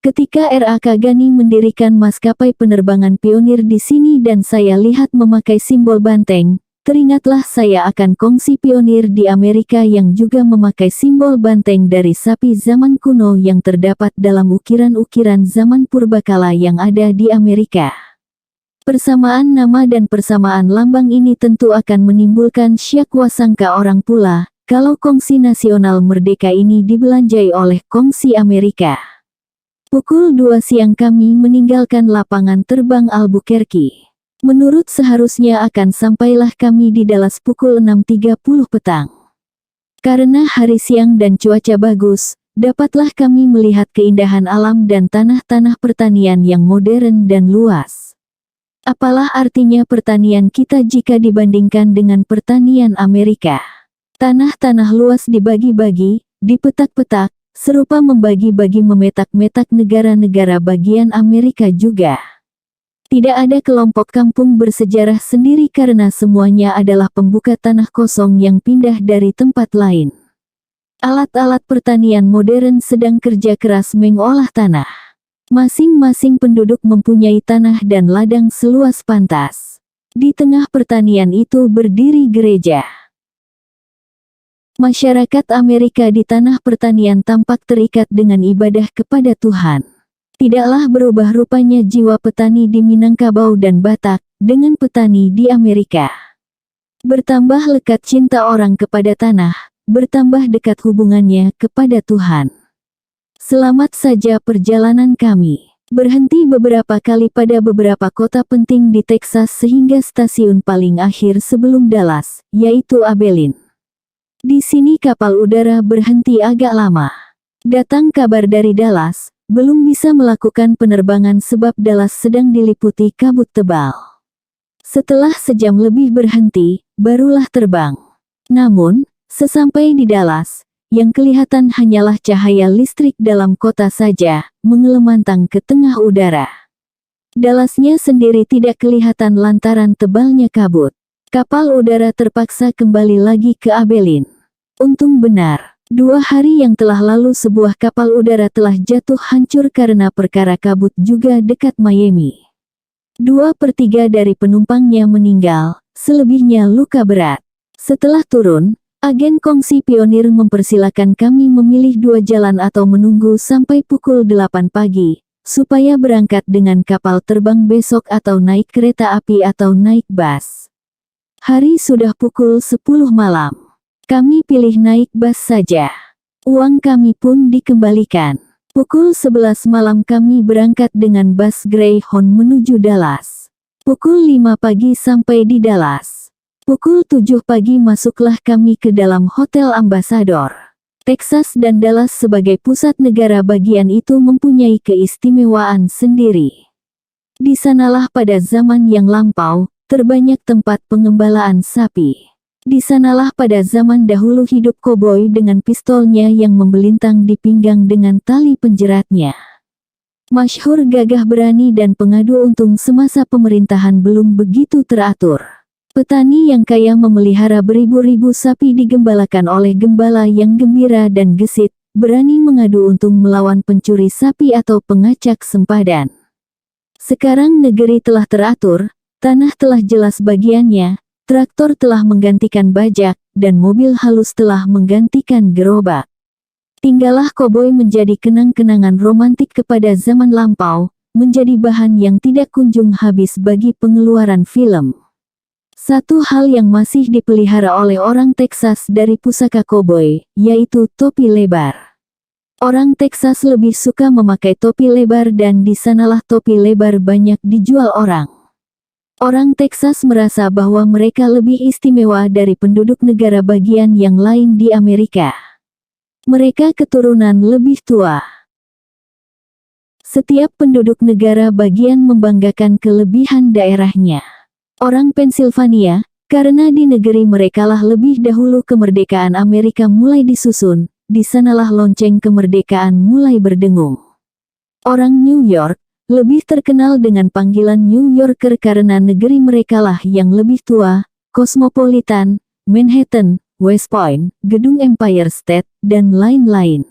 Ketika R.A. Kagani mendirikan maskapai penerbangan Pioneer di sini dan saya lihat memakai simbol banteng, teringatlah saya akan kongsi Pioneer di Amerika yang juga memakai simbol banteng dari sapi zaman kuno yang terdapat dalam ukiran-ukiran zaman purbakala yang ada di Amerika. Persamaan nama dan persamaan lambang ini tentu akan menimbulkan syak wasangka orang pula, kalau kongsi nasional merdeka ini dibelanjai oleh kongsi Amerika. Pukul 2 siang kami meninggalkan lapangan terbang Albuquerque. Menurut seharusnya akan sampailah kami di Dallas pukul 6.30 petang. Karena hari siang dan cuaca bagus, dapatlah kami melihat keindahan alam dan tanah-tanah pertanian yang modern dan luas. Apalah artinya pertanian kita jika dibandingkan dengan pertanian Amerika? Tanah-tanah luas dibagi-bagi, dipetak-petak, serupa membagi-bagi memetak-metak negara-negara bagian Amerika juga. Tidak ada kelompok kampung bersejarah sendiri karena semuanya adalah pembuka tanah kosong yang pindah dari tempat lain. Alat-alat pertanian modern sedang kerja keras mengolah tanah. Masing-masing penduduk mempunyai tanah dan ladang seluas pantas. Di tengah pertanian itu berdiri gereja. Masyarakat Amerika di tanah pertanian tampak terikat dengan ibadah kepada Tuhan. Tidaklah berubah rupanya jiwa petani di Minangkabau dan Batak dengan petani di Amerika. Bertambah lekat cinta orang kepada tanah, bertambah dekat hubungannya kepada Tuhan. Selamat saja perjalanan kami. Berhenti beberapa kali pada beberapa kota penting di Texas sehingga stasiun paling akhir sebelum Dallas, yaitu Abilene. Di sini kapal udara berhenti agak lama. Datang kabar dari Dallas, belum bisa melakukan penerbangan sebab Dallas sedang diliputi kabut tebal. Setelah sejam lebih berhenti, barulah terbang. Namun, sesampai di Dallas, yang kelihatan hanyalah cahaya listrik dalam kota saja, mengelemantang ke tengah udara. Dallasnya sendiri tidak kelihatan lantaran tebalnya kabut. Kapal udara terpaksa kembali lagi ke Abilene. Untung benar, 2 hari yang telah lalu sebuah kapal udara telah jatuh hancur karena perkara kabut juga dekat Miami. 2/3 dari penumpangnya meninggal, selebihnya luka berat. Setelah turun, agen kongsi pionir mempersilakan kami memilih 2 jalan atau menunggu sampai pukul 8 pagi, supaya berangkat dengan kapal terbang besok atau naik kereta api atau naik bus. Hari sudah pukul 10 malam. Kami pilih naik bus saja. Uang kami pun dikembalikan. Pukul 11 malam kami berangkat dengan bus Greyhound menuju Dallas. Pukul 5 pagi sampai di Dallas. Pukul 7 pagi masuklah kami ke dalam Hotel Ambassador. Texas dan Dallas sebagai pusat negara bagian itu mempunyai keistimewaan sendiri. Di sanalah pada zaman yang lampau, terbanyak tempat pengembalaan sapi. Di sanalah pada zaman dahulu hidup koboi dengan pistolnya yang membelintang di pinggang dengan tali penjeratnya. Masyhur gagah berani dan pengadu untung semasa pemerintahan belum begitu teratur. Petani yang kaya memelihara beribu-ribu sapi digembalakan oleh gembala yang gembira dan gesit, berani mengadu untung melawan pencuri sapi atau pengacak sempadan. Sekarang negeri telah teratur, tanah telah jelas bagiannya, traktor telah menggantikan bajak, dan mobil halus telah menggantikan gerobak. Tinggallah koboi menjadi kenang-kenangan romantik kepada zaman lampau, menjadi bahan yang tidak kunjung habis bagi pengeluaran film. Satu hal yang masih dipelihara oleh orang Texas dari pusaka koboi, yaitu topi lebar. Orang Texas lebih suka memakai topi lebar dan di sanalah topi lebar banyak dijual orang. Orang Texas merasa bahwa mereka lebih istimewa dari penduduk negara bagian yang lain di Amerika. Mereka keturunan lebih tua. Setiap penduduk negara bagian membanggakan kelebihan daerahnya. Orang Pennsylvania, karena di negeri merekalah lebih dahulu kemerdekaan Amerika mulai disusun, di sanalah lonceng kemerdekaan mulai berdengung. Orang New York, lebih terkenal dengan panggilan New Yorker karena negeri merekalah yang lebih tua, kosmopolitan, Manhattan, West Point, gedung Empire State, dan lain-lain.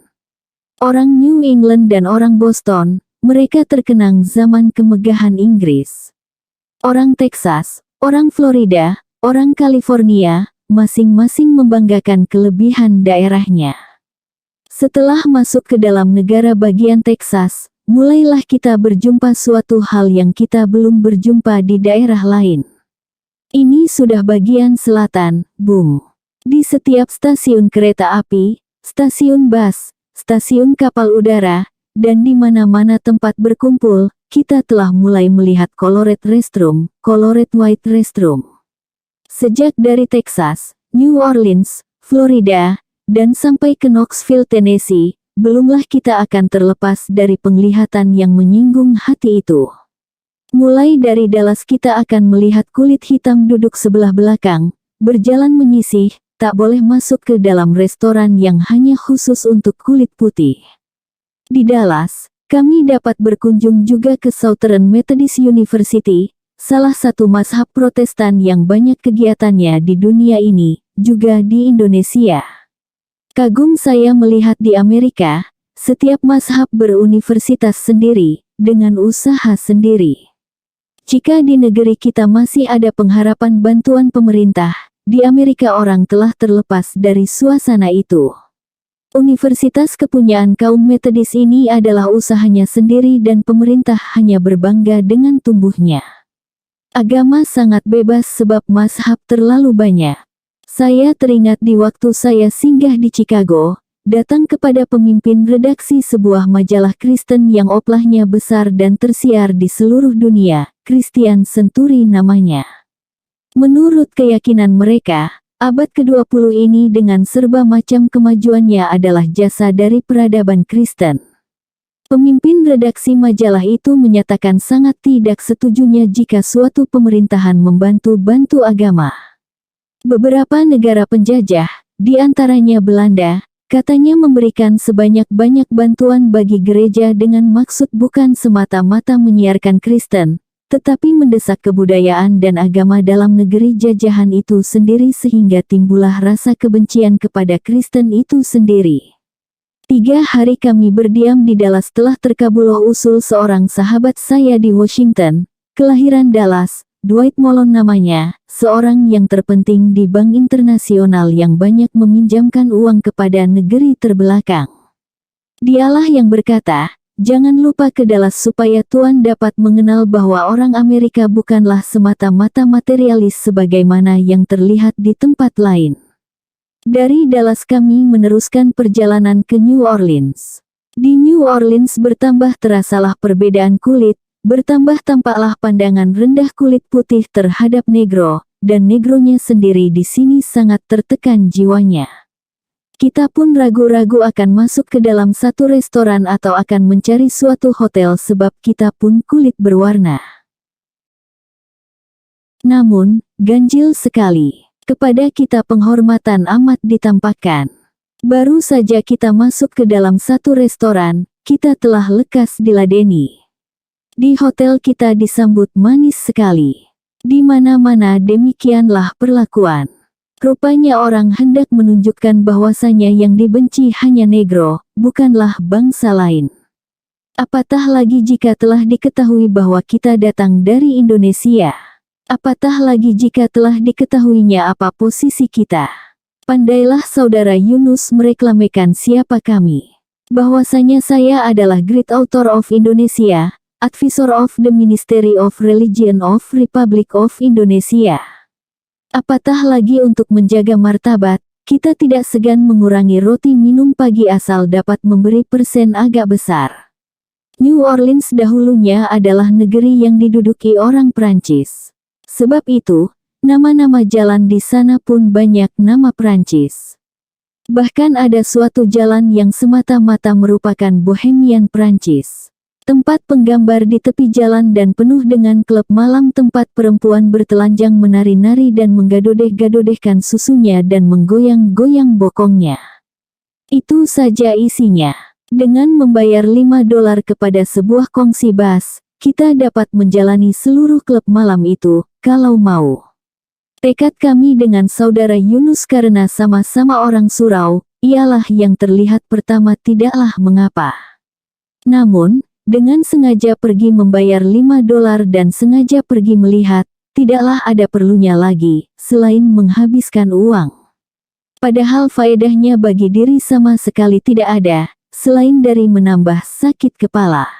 Orang New England dan orang Boston, mereka terkenang zaman kemegahan Inggris. Orang Texas, orang Florida, orang California, masing-masing membanggakan kelebihan daerahnya. Setelah masuk ke dalam negara bagian Texas, mulailah kita berjumpa suatu hal yang kita belum berjumpa di daerah lain. Ini sudah bagian selatan, Bung. Di setiap stasiun kereta api, stasiun bus, stasiun kapal udara, dan di mana-mana tempat berkumpul, kita telah mulai melihat colored restroom, colored white restroom. Sejak dari Texas, New Orleans, Florida, dan sampai ke Knoxville, Tennessee, belumlah kita akan terlepas dari penglihatan yang menyinggung hati itu. Mulai dari Dallas kita akan melihat kulit hitam duduk sebelah belakang, berjalan menyisih, tak boleh masuk ke dalam restoran yang hanya khusus untuk kulit putih. Di Dallas, kami dapat berkunjung juga ke Southern Methodist University, salah satu mazhab Protestan yang banyak kegiatannya di dunia ini, juga di Indonesia. Kagum saya melihat di Amerika, setiap mazhab beruniversitas sendiri, dengan usaha sendiri. Jika di negeri kita masih ada pengharapan bantuan pemerintah, di Amerika orang telah terlepas dari suasana itu. Universitas kepunyaan kaum Metodis ini adalah usahanya sendiri dan pemerintah hanya berbangga dengan tumbuhnya. Agama sangat bebas sebab mazhab terlalu banyak. Saya teringat di waktu saya singgah di Chicago, datang kepada pemimpin redaksi sebuah majalah Kristen yang oplahnya besar dan tersiar di seluruh dunia, Christian Century namanya. Menurut keyakinan mereka, abad ke-20 ini dengan serba macam kemajuannya adalah jasa dari peradaban Kristen. Pemimpin redaksi majalah itu menyatakan sangat tidak setujunya jika suatu pemerintahan membantu agama. Beberapa negara penjajah, di antaranya Belanda, katanya memberikan sebanyak-banyak bantuan bagi gereja dengan maksud bukan semata-mata menyiarkan Kristen, tetapi mendesak kebudayaan dan agama dalam negeri jajahan itu sendiri sehingga timbullah rasa kebencian kepada Kristen itu sendiri. 3 hari kami berdiam di Dallas telah terkabul usul seorang sahabat saya di Washington, kelahiran Dallas, Dwight Mollon namanya, seorang yang terpenting di Bank Internasional yang banyak meminjamkan uang kepada negeri terbelakang. Dialah yang berkata, jangan lupa ke Dallas supaya Tuan dapat mengenal bahwa orang Amerika bukanlah semata-mata materialis sebagaimana yang terlihat di tempat lain. Dari Dallas kami meneruskan perjalanan ke New Orleans. Di New Orleans bertambah terasalah perbedaan kulit, bertambah tampaklah pandangan rendah kulit putih terhadap negro, dan negronya sendiri di sini sangat tertekan jiwanya. Kita pun ragu-ragu akan masuk ke dalam satu restoran atau akan mencari suatu hotel sebab kita pun kulit berwarna. Namun, ganjil sekali. Kepada kita penghormatan amat ditampakkan. Baru saja kita masuk ke dalam satu restoran, kita telah lekas diladeni. Di hotel kita disambut manis sekali. Di mana-mana demikianlah perlakuan. Rupanya orang hendak menunjukkan bahwasanya yang dibenci hanya negro, bukanlah bangsa lain. Apatah lagi jika telah diketahui bahwa kita datang dari Indonesia. Apatah lagi jika telah diketahuinya apa posisi kita. Pandailah saudara Yunus mereklamekan siapa kami. Bahwasanya saya adalah Great Author of Indonesia, Advisor of the Ministry of Religion of Republic of Indonesia. Apatah lagi untuk menjaga martabat, kita tidak segan mengurangi roti minum pagi asal dapat memberi persen agak besar. New Orleans dahulunya adalah negeri yang diduduki orang Prancis. Sebab itu, nama-nama jalan di sana pun banyak nama Prancis. Bahkan ada suatu jalan yang semata-mata merupakan Bohemian Prancis. Tempat penggambar di tepi jalan dan penuh dengan klub malam tempat perempuan bertelanjang menari-nari dan menggadodeh-gadodehkan susunya dan menggoyang-goyang bokongnya. Itu saja isinya. Dengan membayar $5 kepada sebuah kongsi bas, kita dapat menjalani seluruh klub malam itu, kalau mau. Tekad kami dengan saudara Yunus karena sama-sama orang Surau, ialah yang terlihat pertama tidaklah mengapa. Namun, dengan sengaja pergi membayar $5 dan sengaja pergi melihat, tidaklah ada perlunya lagi, selain menghabiskan uang. Padahal faedahnya bagi diri sama sekali tidak ada, selain dari menambah sakit kepala.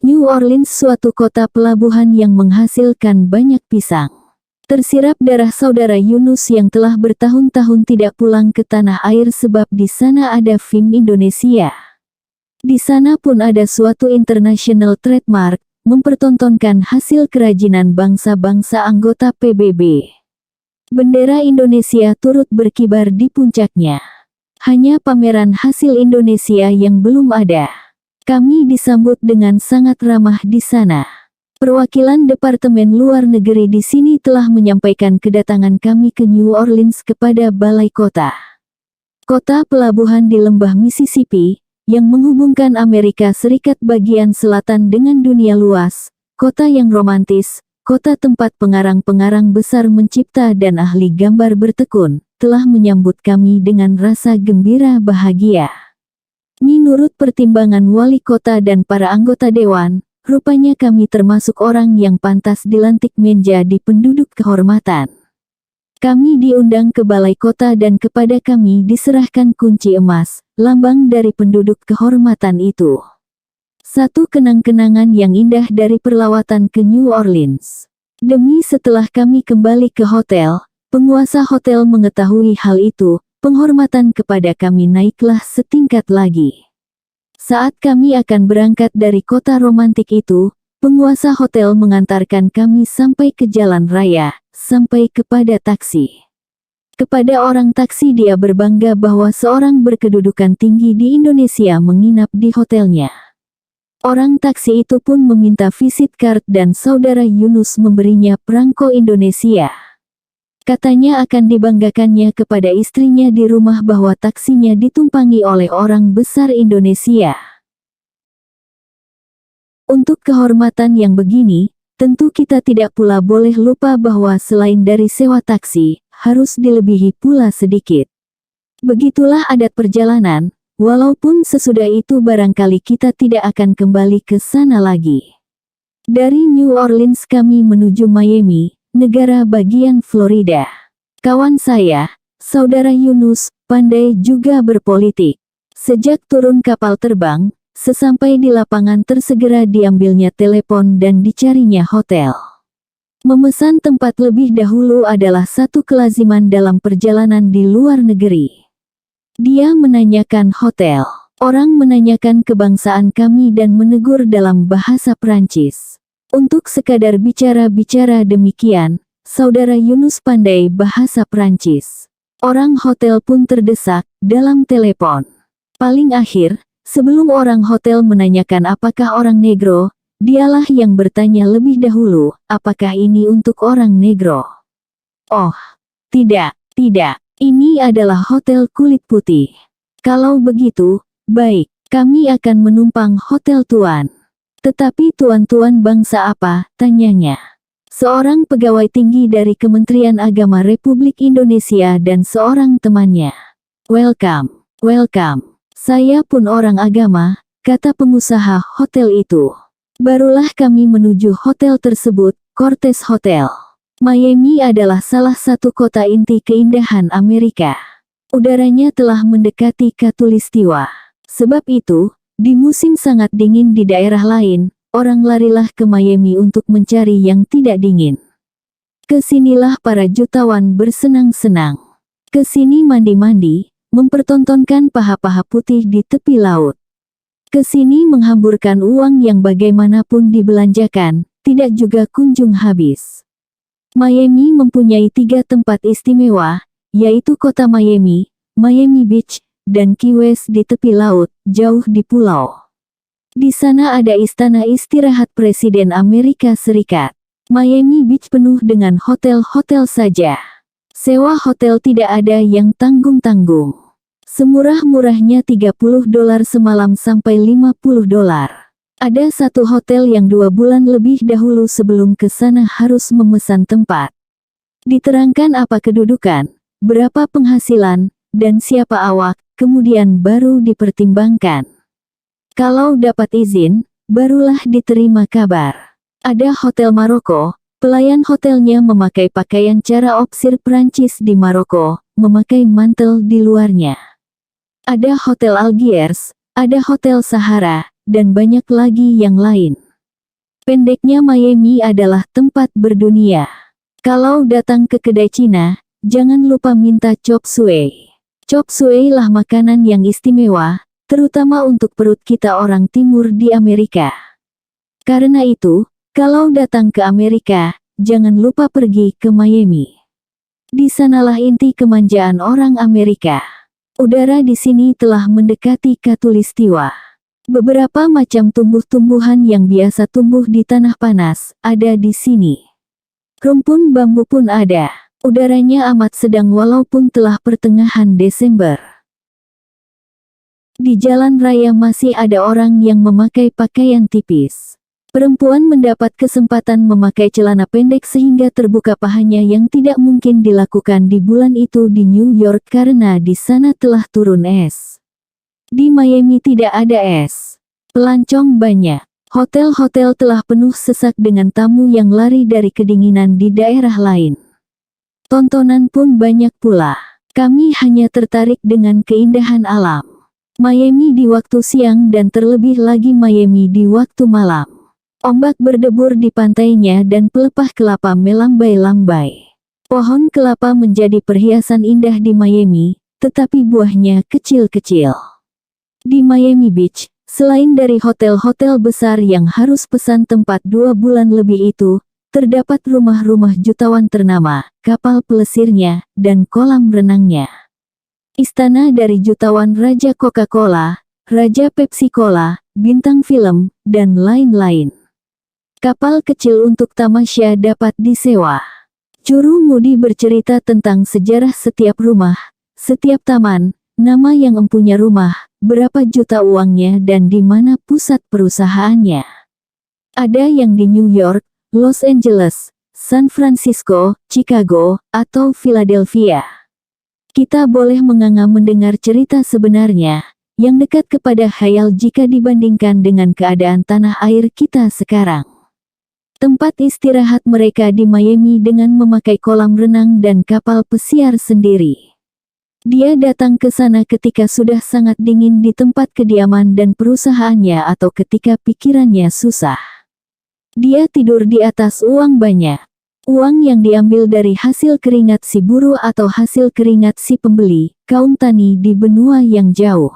New Orleans suatu kota pelabuhan yang menghasilkan banyak pisang. Tersirap darah saudara Yunus yang telah bertahun-tahun tidak pulang ke tanah air sebab di sana ada film Indonesia. Di sana pun ada suatu international trademark, mempertontonkan hasil kerajinan bangsa-bangsa anggota PBB. Bendera Indonesia turut berkibar di puncaknya. Hanya pameran hasil Indonesia yang belum ada. Kami disambut dengan sangat ramah di sana. Perwakilan Departemen Luar Negeri di sini telah menyampaikan kedatangan kami ke New Orleans kepada Balai Kota. Kota pelabuhan di lembah Mississippi, yang menghubungkan Amerika Serikat bagian selatan dengan dunia luas, kota yang romantis, kota tempat pengarang-pengarang besar mencipta dan ahli gambar bertekun, telah menyambut kami dengan rasa gembira bahagia. Menurut pertimbangan wali kota dan para anggota dewan, rupanya kami termasuk orang yang pantas dilantik menjadi penduduk kehormatan. Kami diundang ke balai kota dan kepada kami diserahkan kunci emas, lambang dari penduduk kehormatan itu. Satu kenang-kenangan yang indah dari perlawatan ke New Orleans. Demi setelah kami kembali ke hotel, penguasa hotel mengetahui hal itu, penghormatan kepada kami naiklah setingkat lagi. Saat kami akan berangkat dari kota romantik itu, penguasa hotel mengantarkan kami sampai ke jalan raya, sampai kepada taksi. Kepada orang taksi dia berbangga bahwa seorang berkedudukan tinggi di Indonesia menginap di hotelnya. Orang taksi itu pun meminta visit card dan saudara Yunus memberinya perangko Indonesia. Katanya akan dibanggakannya kepada istrinya di rumah bahwa taksinya ditumpangi oleh orang besar Indonesia. Untuk kehormatan yang begini, tentu kita tidak pula boleh lupa bahwa selain dari sewa taksi, harus dilebihi pula sedikit. Begitulah adat perjalanan, walaupun sesudah itu barangkali kita tidak akan kembali ke sana lagi. Dari New Orleans kami menuju Miami, negara bagian Florida. Kawan saya, saudara Yunus, pandai juga berpolitik. Sejak turun kapal terbang, sesampai di lapangan tersegera diambilnya telepon dan dicarinya hotel. Memesan tempat lebih dahulu adalah satu kelaziman dalam perjalanan di luar negeri. Dia menanyakan hotel. Orang menanyakan kebangsaan kami dan menegur dalam bahasa Prancis. Untuk sekadar bicara-bicara demikian, saudara Yunus pandai bahasa Prancis. Orang hotel pun terdesak dalam telepon. Paling akhir, sebelum orang hotel menanyakan apakah orang negro, dialah yang bertanya lebih dahulu, apakah ini untuk orang negro? Oh, tidak, ini adalah hotel kulit putih. Kalau begitu, baik, kami akan menumpang hotel tuan. Tetapi tuan-tuan bangsa apa, tanyanya. Seorang pegawai tinggi dari Kementerian Agama Republik Indonesia dan seorang temannya. Welcome. Saya pun orang agama, kata pengusaha hotel itu. Barulah kami menuju hotel tersebut, Cortez Hotel. Miami adalah salah satu kota inti keindahan Amerika. Udaranya telah mendekati khatulistiwa. Sebab itu, di musim sangat dingin di daerah lain, orang larilah ke Miami untuk mencari yang tidak dingin. Kesinilah para jutawan bersenang-senang. Kesini mandi-mandi, mempertontonkan paha-paha putih di tepi laut. Kesini menghamburkan uang yang bagaimanapun dibelanjakan, tidak juga kunjung habis. Miami mempunyai 3 tempat istimewa, yaitu kota Miami, Miami Beach, dan Key West di tepi laut, jauh di pulau. Di sana ada istana istirahat Presiden Amerika Serikat. Miami Beach penuh dengan hotel-hotel saja. Sewa hotel tidak ada yang tanggung-tanggung. Semurah-murahnya $30 semalam sampai $50. Ada satu hotel yang 2 bulan lebih dahulu sebelum ke sana harus memesan tempat. Diterangkan apa kedudukan, berapa penghasilan, dan siapa awak, kemudian baru dipertimbangkan. Kalau dapat izin, barulah diterima kabar. Ada hotel Maroko, pelayan hotelnya memakai pakaian cara opsir Prancis di Maroko, memakai mantel di luarnya. Ada hotel Algiers, ada hotel Sahara, dan banyak lagi yang lain. Pendeknya Miami adalah tempat berdunia. Kalau datang ke kedai Cina, jangan lupa minta chop suey. Chop suey lah makanan yang istimewa, terutama untuk perut kita orang timur di Amerika. Karena itu, kalau datang ke Amerika, jangan lupa pergi ke Miami. Di sanalah inti kemanjaan orang Amerika. Udara di sini telah mendekati khatulistiwa. Beberapa macam tumbuh-tumbuhan yang biasa tumbuh di tanah panas ada di sini. Rumpun bambu pun ada. Udaranya amat sedang walaupun telah pertengahan Desember. Di jalan raya masih ada orang yang memakai pakaian tipis. Perempuan mendapat kesempatan memakai celana pendek sehingga terbuka pahanya yang tidak mungkin dilakukan di bulan itu di New York karena di sana telah turun es. Di Miami tidak ada es. Pelancong banyak. Hotel-hotel telah penuh sesak dengan tamu yang lari dari kedinginan di daerah lain. Tontonan pun banyak pula. Kami hanya tertarik dengan keindahan alam. Miami di waktu siang dan terlebih lagi Miami di waktu malam. Ombak berdebur di pantainya dan pelepah kelapa melambai-lambai. Pohon kelapa menjadi perhiasan indah di Miami, tetapi buahnya kecil-kecil. Di Miami Beach, selain dari hotel-hotel besar yang harus pesan tempat 2 bulan lebih itu, terdapat rumah-rumah jutawan ternama, kapal pelesirnya, dan kolam renangnya. Istana dari jutawan Raja Coca-Cola, Raja Pepsi-Cola, bintang film, dan lain-lain. Kapal kecil untuk tamasya dapat disewa. Curu Mudi bercerita tentang sejarah setiap rumah, setiap taman, nama yang empunya rumah, berapa juta uangnya dan di mana pusat perusahaannya. Ada yang di New York, Los Angeles, San Francisco, Chicago, atau Philadelphia. Kita boleh menganga mendengar cerita sebenarnya, yang dekat kepada khayal jika dibandingkan dengan keadaan tanah air kita sekarang. Tempat istirahat mereka di Miami dengan memakai kolam renang dan kapal pesiar sendiri. Dia datang ke sana ketika sudah sangat dingin di tempat kediaman dan perusahaannya atau ketika pikirannya susah. Dia tidur di atas uang banyak. Uang yang diambil dari hasil keringat si buruh atau hasil keringat si pembeli, kaum tani di benua yang jauh.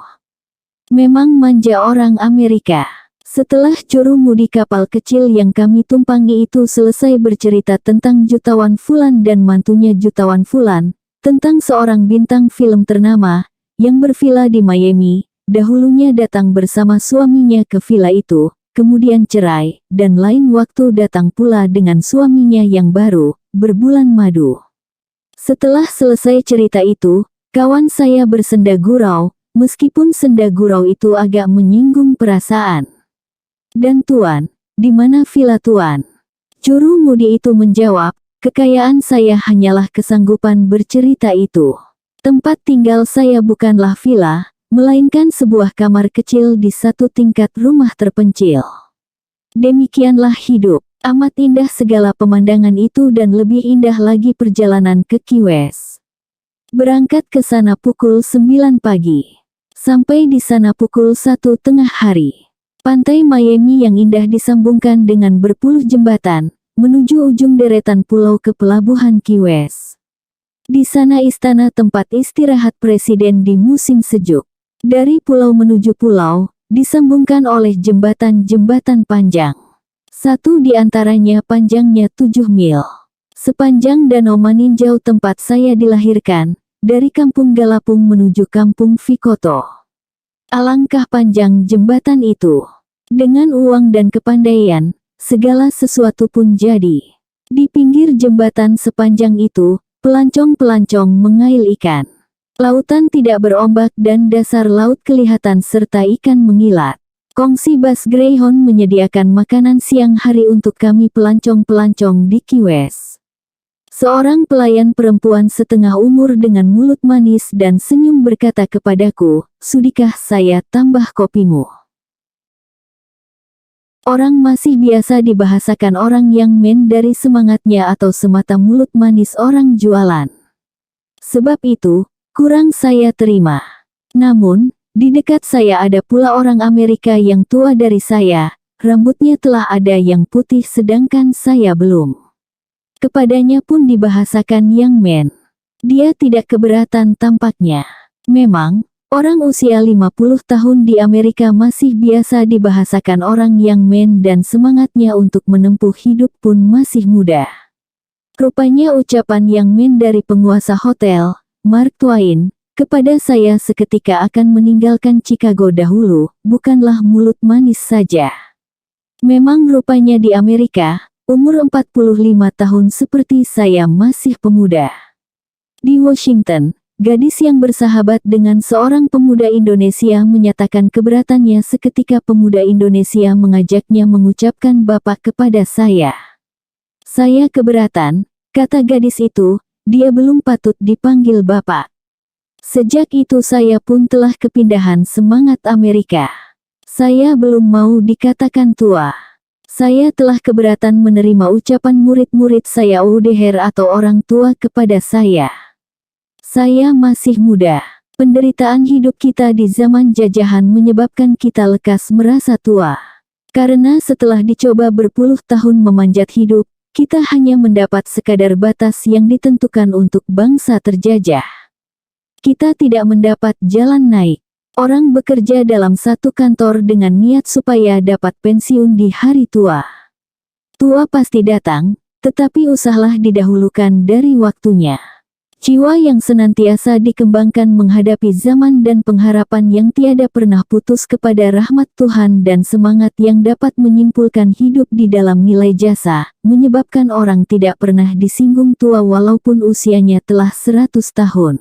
Memang manja orang Amerika. Setelah Curu Mudi kapal kecil yang kami tumpangi itu selesai bercerita tentang jutawan Fulan dan mantunya jutawan Fulan, tentang seorang bintang film ternama, yang bervila di Miami, dahulunya datang bersama suaminya ke villa itu, kemudian cerai, dan lain waktu datang pula dengan suaminya yang baru, berbulan madu. Setelah selesai cerita itu, kawan saya bersenda gurau, meskipun senda gurau itu agak menyinggung perasaan. Dan Tuan, di mana villa Tuan? Curu Mudi itu menjawab, kekayaan saya hanyalah kesanggupan bercerita itu. Tempat tinggal saya bukanlah villa, melainkan sebuah kamar kecil di satu tingkat rumah terpencil. Demikianlah hidup. Amat indah segala pemandangan itu dan lebih indah lagi perjalanan ke Key West. Berangkat ke sana pukul 9 pagi. Sampai di sana pukul 1 tengah hari. Pantai Miami yang indah disambungkan dengan berpuluh jembatan, menuju ujung deretan pulau ke pelabuhan Key West. Di sana istana tempat istirahat presiden di musim sejuk. Dari pulau menuju pulau, disambungkan oleh jembatan-jembatan panjang. Satu di antaranya panjangnya 7 mil. Sepanjang Danau Maninjau tempat saya dilahirkan, dari Kampung Galapung menuju Kampung Vikoto. Alangkah panjang jembatan itu. Dengan uang dan kepandaian, segala sesuatu pun jadi. Di pinggir jembatan sepanjang itu, pelancong-pelancong mengail ikan. Lautan tidak berombak dan dasar laut kelihatan serta ikan mengilat. Kongsi Bass Greyhound menyediakan makanan siang hari untuk kami pelancong-pelancong di Key West. Seorang pelayan perempuan setengah umur dengan mulut manis dan senyum berkata kepadaku, "Sudikah saya tambah kopimu?" Orang masih biasa dibahasakan orang yang men dari semangatnya atau semata mulut manis orang jualan. Sebab itu, kurang saya terima. Namun, di dekat saya ada pula orang Amerika yang tua dari saya, rambutnya telah ada yang putih sedangkan saya belum. Kepadanya pun dibahasakan Young Man. Dia tidak keberatan tampaknya. Memang, orang usia 50 tahun di Amerika masih biasa dibahasakan orang Young Man dan semangatnya untuk menempuh hidup pun masih muda. Rupanya ucapan Young Man dari penguasa hotel, Mark Twain, kepada saya seketika akan meninggalkan Chicago dahulu, bukanlah mulut manis saja. Memang rupanya di Amerika, umur 45 tahun seperti saya masih pemuda. Di Washington, gadis yang bersahabat dengan seorang pemuda Indonesia menyatakan keberatannya seketika pemuda Indonesia mengajaknya mengucapkan Bapak kepada saya. Saya keberatan, kata gadis itu, dia belum patut dipanggil Bapak. Sejak itu saya pun telah kepindahan semangat Amerika. Saya belum mau dikatakan tua. Saya telah keberatan menerima ucapan murid-murid saya UDHR atau orang tua kepada saya. Saya masih muda. Penderitaan hidup kita di zaman jajahan menyebabkan kita lekas merasa tua. Karena setelah dicoba berpuluh tahun memanjat hidup, kita hanya mendapat sekadar batas yang ditentukan untuk bangsa terjajah. Kita tidak mendapat jalan naik. Orang bekerja dalam satu kantor dengan niat supaya dapat pensiun di hari tua. Tua pasti datang, tetapi usahalah didahulukan dari waktunya. Jiwa yang senantiasa dikembangkan menghadapi zaman dan pengharapan yang tiada pernah putus kepada rahmat Tuhan dan semangat yang dapat menyimpulkan hidup di dalam nilai jasa, menyebabkan orang tidak pernah disinggung tua walaupun usianya telah 100 tahun.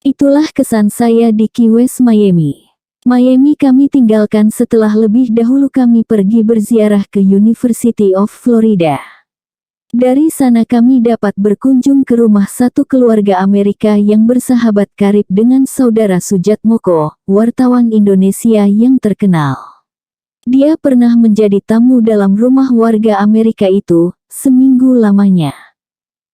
Itulah kesan saya di Key West, Miami. Miami kami tinggalkan setelah lebih dahulu kami pergi berziarah ke University of Florida. Dari sana kami dapat berkunjung ke rumah satu keluarga Amerika yang bersahabat karib dengan saudara Sujatmoko, wartawan Indonesia yang terkenal. Dia pernah menjadi tamu dalam rumah warga Amerika itu, seminggu lamanya.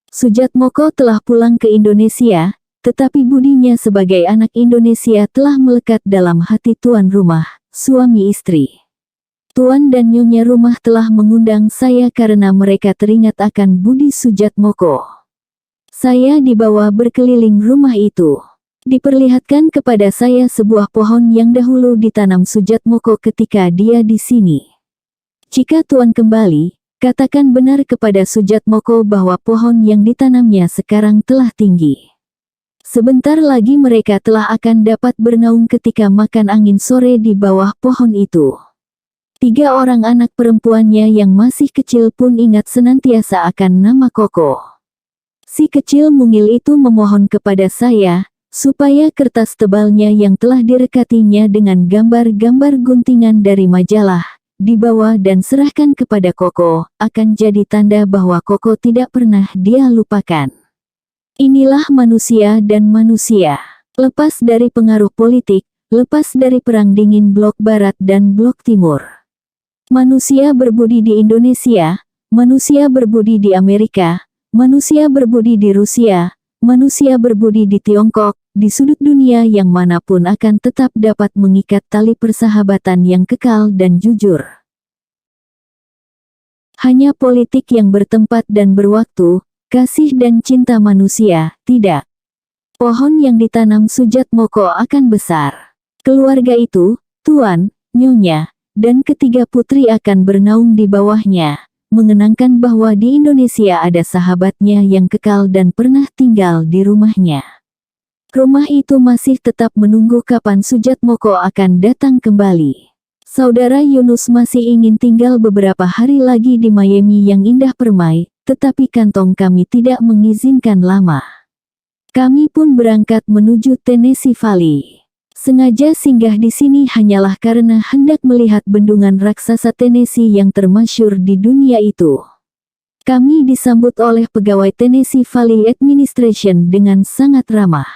Sujatmoko telah pulang ke Indonesia, tetapi budinya sebagai anak Indonesia telah melekat dalam hati tuan rumah, suami istri. Tuan dan nyonya rumah telah mengundang saya karena mereka teringat akan budi Sujatmoko. Saya dibawa berkeliling rumah itu. Diperlihatkan kepada saya sebuah pohon yang dahulu ditanam Sujatmoko ketika dia di sini. Jika tuan kembali, katakan benar kepada Sujatmoko bahwa pohon yang ditanamnya sekarang telah tinggi. Sebentar lagi mereka telah akan dapat bernaung ketika makan angin sore di bawah pohon itu. 3 orang anak perempuannya yang masih kecil pun ingat senantiasa akan nama Koko. Si kecil mungil itu memohon kepada saya, supaya kertas tebalnya yang telah direkatinya dengan gambar-gambar guntingan dari majalah, dibawa dan serahkan kepada Koko, akan jadi tanda bahwa Koko tidak pernah dia lupakan. Inilah manusia dan manusia. Lepas dari pengaruh politik, lepas dari perang dingin blok barat dan blok timur. Manusia berbudi di Indonesia, manusia berbudi di Amerika, manusia berbudi di Rusia, manusia berbudi di Tiongkok, di sudut dunia yang manapun akan tetap dapat mengikat tali persahabatan yang kekal dan jujur. Hanya politik yang bertempat dan berwaktu, kasih dan cinta manusia, tidak. Pohon yang ditanam Sujatmoko akan besar. Keluarga itu, tuan, nyonya, dan ketiga putri akan bernaung di bawahnya, mengenangkan bahwa di Indonesia ada sahabatnya yang kekal dan pernah tinggal di rumahnya. Rumah itu masih tetap menunggu kapan Sujatmoko akan datang kembali. Saudara Yunus masih ingin tinggal beberapa hari lagi di Miami yang indah permai, tetapi kantong kami tidak mengizinkan lama. Kami pun berangkat menuju Tennessee Valley. Sengaja singgah di sini hanyalah karena hendak melihat bendungan raksasa Tennessee yang termasyhur di dunia itu. Kami disambut oleh pegawai Tennessee Valley Administration dengan sangat ramah.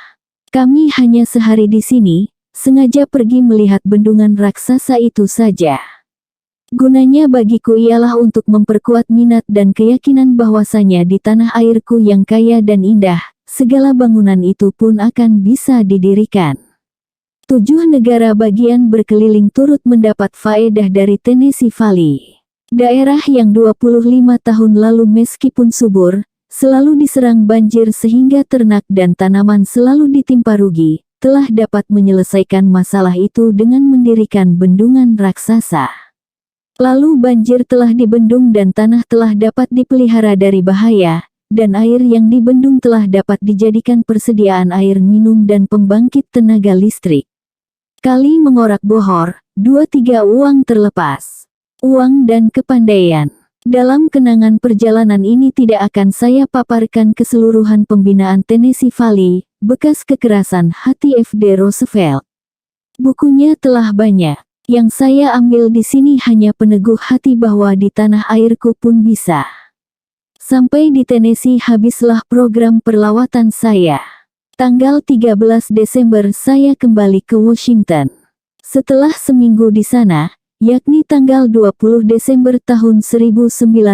Kami hanya sehari di sini, sengaja pergi melihat bendungan raksasa itu saja. Gunanya bagiku ialah untuk memperkuat minat dan keyakinan bahwasanya di tanah airku yang kaya dan indah, segala bangunan itu pun akan bisa didirikan. 7 negara bagian berkeliling turut mendapat faedah dari Tennessee Valley. Daerah yang 25 tahun lalu meskipun subur, selalu diserang banjir sehingga ternak dan tanaman selalu ditimpa rugi, telah dapat menyelesaikan masalah itu dengan mendirikan bendungan raksasa. Lalu banjir telah dibendung dan tanah telah dapat dipelihara dari bahaya, dan air yang dibendung telah dapat dijadikan persediaan air minum dan pembangkit tenaga listrik. Kali mengorak bohor, 2-3 uang terlepas. Uang dan kepandaian. Dalam kenangan perjalanan ini tidak akan saya paparkan keseluruhan pembinaan Tennessee Valley, bekas kekerasan hati F.D. Roosevelt. Bukunya telah banyak. Yang saya ambil di sini hanya peneguh hati bahwa di tanah airku pun bisa. Sampai di Tennessee habislah program perlawatan saya. Tanggal 13 Desember saya kembali ke Washington. Setelah seminggu di sana, yakni tanggal 20 Desember tahun 1952,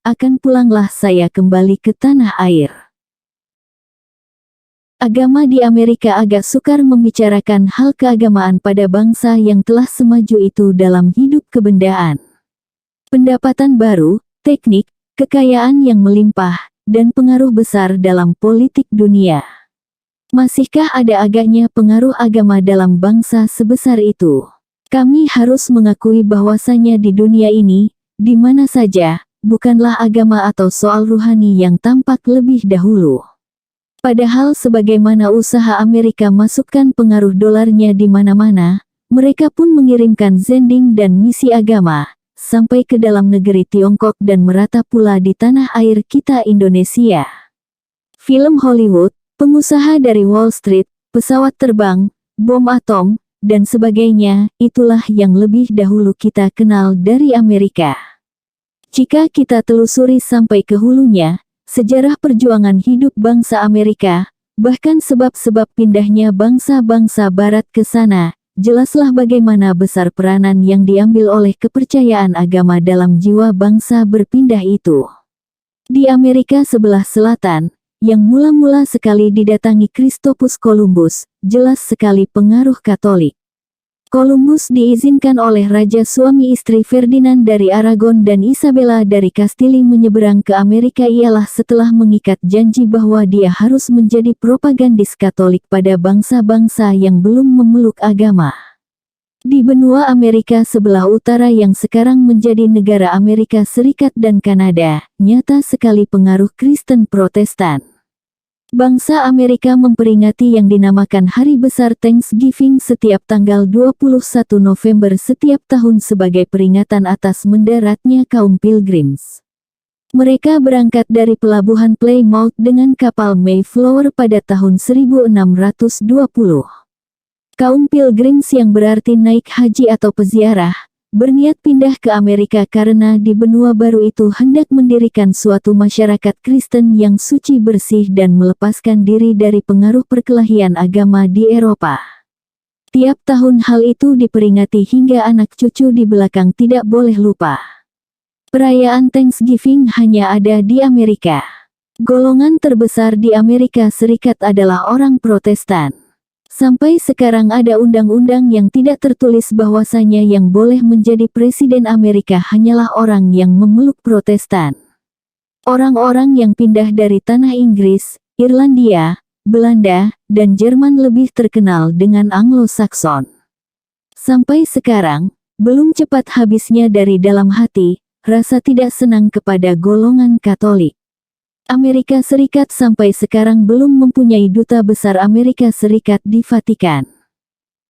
akan pulanglah saya kembali ke tanah air. Agama di Amerika agak sukar membicarakan hal keagamaan pada bangsa yang telah semaju itu dalam hidup kebendaan. Pendapatan baru, teknik, kekayaan yang melimpah, dan pengaruh besar dalam politik dunia. Masihkah ada agaknya pengaruh agama dalam bangsa sebesar itu? Kami harus mengakui bahwasanya di dunia ini, di mana saja, bukanlah agama atau soal ruhani yang tampak lebih dahulu. Padahal sebagaimana usaha Amerika masukkan pengaruh dolarnya di mana-mana, mereka pun mengirimkan zending dan misi agama, sampai ke dalam negeri Tiongkok dan merata pula di tanah air kita Indonesia. Film Hollywood, pengusaha dari Wall Street, pesawat terbang, bom atom, dan sebagainya, itulah yang lebih dahulu kita kenal dari Amerika. Jika kita telusuri sampai ke hulunya, sejarah perjuangan hidup bangsa Amerika, bahkan sebab-sebab pindahnya bangsa-bangsa Barat ke sana, jelaslah bagaimana besar peranan yang diambil oleh kepercayaan agama dalam jiwa bangsa berpindah itu. Di Amerika sebelah selatan, yang mula-mula sekali didatangi Christopus Columbus, jelas sekali pengaruh Katolik. Columbus diizinkan oleh raja suami istri Ferdinand dari Aragon dan Isabella dari Kastili menyeberang ke Amerika ialah setelah mengikat janji bahwa dia harus menjadi propagandis Katolik pada bangsa-bangsa yang belum memeluk agama. Di benua Amerika sebelah utara yang sekarang menjadi negara Amerika Serikat dan Kanada, nyata sekali pengaruh Kristen Protestan. Bangsa Amerika memperingati yang dinamakan Hari Besar Thanksgiving setiap tanggal 21 November setiap tahun sebagai peringatan atas mendaratnya kaum Pilgrims. Mereka berangkat dari pelabuhan Plymouth dengan kapal Mayflower pada tahun 1620. Kaum Pilgrims yang berarti naik haji atau peziarah, berniat pindah ke Amerika karena di benua baru itu hendak mendirikan suatu masyarakat Kristen yang suci bersih dan melepaskan diri dari pengaruh perkelahian agama di Eropa. Tiap tahun hal itu diperingati hingga anak cucu di belakang tidak boleh lupa. Perayaan Thanksgiving hanya ada di Amerika. Golongan terbesar di Amerika Serikat adalah orang Protestan. Sampai sekarang ada undang-undang yang tidak tertulis bahwasanya yang boleh menjadi presiden Amerika hanyalah orang yang memeluk Protestan. Orang-orang yang pindah dari tanah Inggris, Irlandia, Belanda, dan Jerman lebih terkenal dengan Anglo-Sakson. Sampai sekarang, belum cepat habisnya dari dalam hati, rasa tidak senang kepada golongan Katolik. Amerika Serikat sampai sekarang belum mempunyai duta besar Amerika Serikat di Vatikan.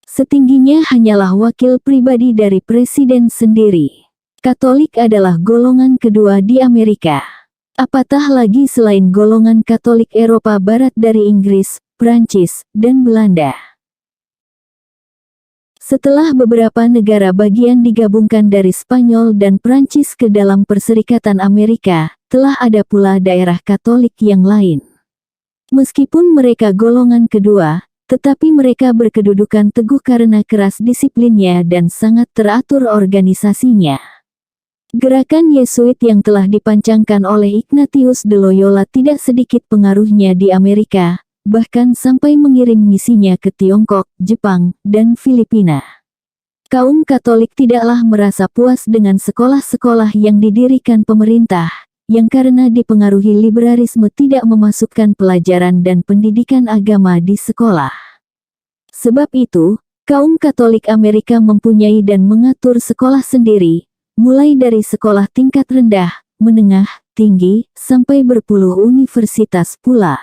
Setingginya hanyalah wakil pribadi dari presiden sendiri. Katolik adalah golongan kedua di Amerika. Apatah lagi selain golongan Katolik Eropa Barat dari Inggris, Prancis, dan Belanda. Setelah beberapa negara bagian digabungkan dari Spanyol dan Prancis ke dalam Perserikatan Amerika, telah ada pula daerah Katolik yang lain. Meskipun mereka golongan kedua, tetapi mereka berkedudukan teguh karena keras disiplinnya dan sangat teratur organisasinya. Gerakan Yesuit yang telah dipancangkan oleh Ignatius de Loyola tidak sedikit pengaruhnya di Amerika, bahkan sampai mengirim misinya ke Tiongkok, Jepang, dan Filipina. Kaum Katolik tidaklah merasa puas dengan sekolah-sekolah yang didirikan pemerintah, yang karena dipengaruhi liberalisme tidak memasukkan pelajaran dan pendidikan agama di sekolah. Sebab itu, kaum Katolik Amerika mempunyai dan mengatur sekolah sendiri, mulai dari sekolah tingkat rendah, menengah, tinggi, sampai berpuluh universitas pula.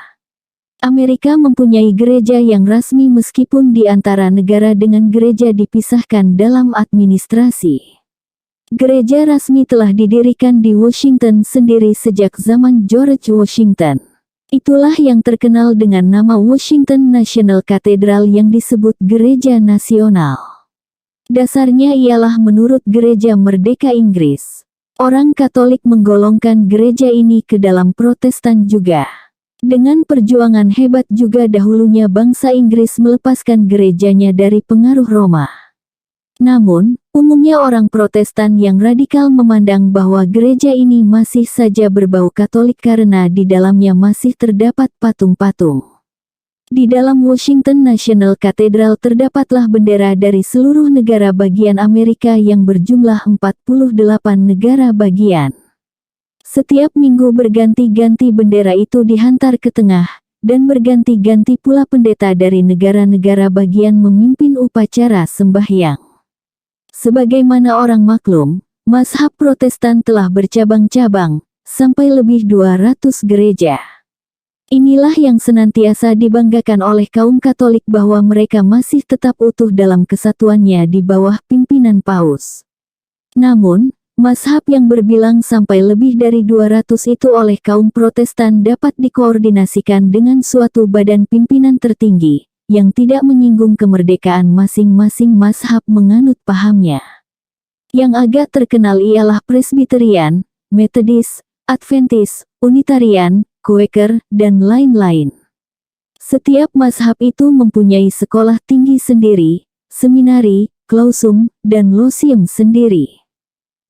Amerika mempunyai gereja yang rasmi meskipun di antara negara dengan gereja dipisahkan dalam administrasi. Gereja rasmi telah didirikan di Washington sendiri sejak zaman George Washington. Itulah yang terkenal dengan nama Washington National Cathedral yang disebut Gereja Nasional. Dasarnya ialah menurut Gereja Merdeka Inggris. Orang Katolik menggolongkan gereja ini ke dalam Protestan juga. Dengan perjuangan hebat juga dahulunya bangsa Inggris melepaskan gerejanya dari pengaruh Roma. Namun, umumnya orang Protestan yang radikal memandang bahwa gereja ini masih saja berbau Katolik karena di dalamnya masih terdapat patung-patung. Di dalam Washington National Cathedral terdapatlah bendera dari seluruh negara bagian Amerika yang berjumlah 48 negara bagian. Setiap minggu berganti-ganti bendera itu dihantar ke tengah, dan berganti-ganti pula pendeta dari negara-negara bagian memimpin upacara sembahyang. Sebagaimana orang maklum, mazhab Protestan telah bercabang-cabang, sampai lebih 200 gereja. Inilah yang senantiasa dibanggakan oleh kaum Katolik bahwa mereka masih tetap utuh dalam kesatuannya di bawah pimpinan Paus. Namun, mazhab yang berbilang sampai lebih dari 200 itu oleh kaum Protestan dapat dikoordinasikan dengan suatu badan pimpinan tertinggi, yang tidak menyinggung kemerdekaan masing-masing mazhab menganut pahamnya. Yang agak terkenal ialah Presbyterian, Methodist, Adventist, Unitarian, Quaker, dan lain-lain. Setiap mazhab itu mempunyai sekolah tinggi sendiri, seminari, klausum, dan losium sendiri.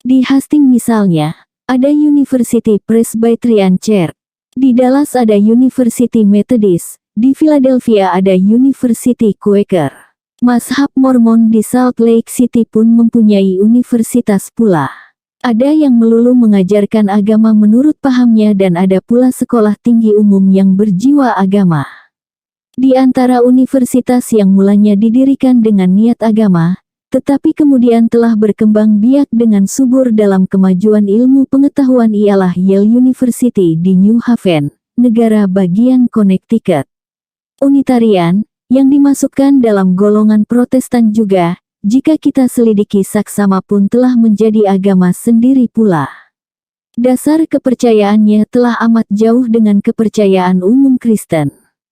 Di Hastings misalnya, ada University Presbyterian Church. Di Dallas ada University Methodist. Di Philadelphia ada University Quaker. Mazhab Mormon di Salt Lake City pun mempunyai universitas pula. Ada yang melulu mengajarkan agama menurut pahamnya dan ada pula sekolah tinggi umum yang berjiwa agama. Di antara universitas yang mulanya didirikan dengan niat agama, tetapi kemudian telah berkembang biak dengan subur dalam kemajuan ilmu pengetahuan ialah Yale University di New Haven, negara bagian Connecticut. Unitarian, yang dimasukkan dalam golongan Protestan juga, jika kita selidiki saksama pun telah menjadi agama sendiri pula. Dasar kepercayaannya telah amat jauh dengan kepercayaan umum Kristen.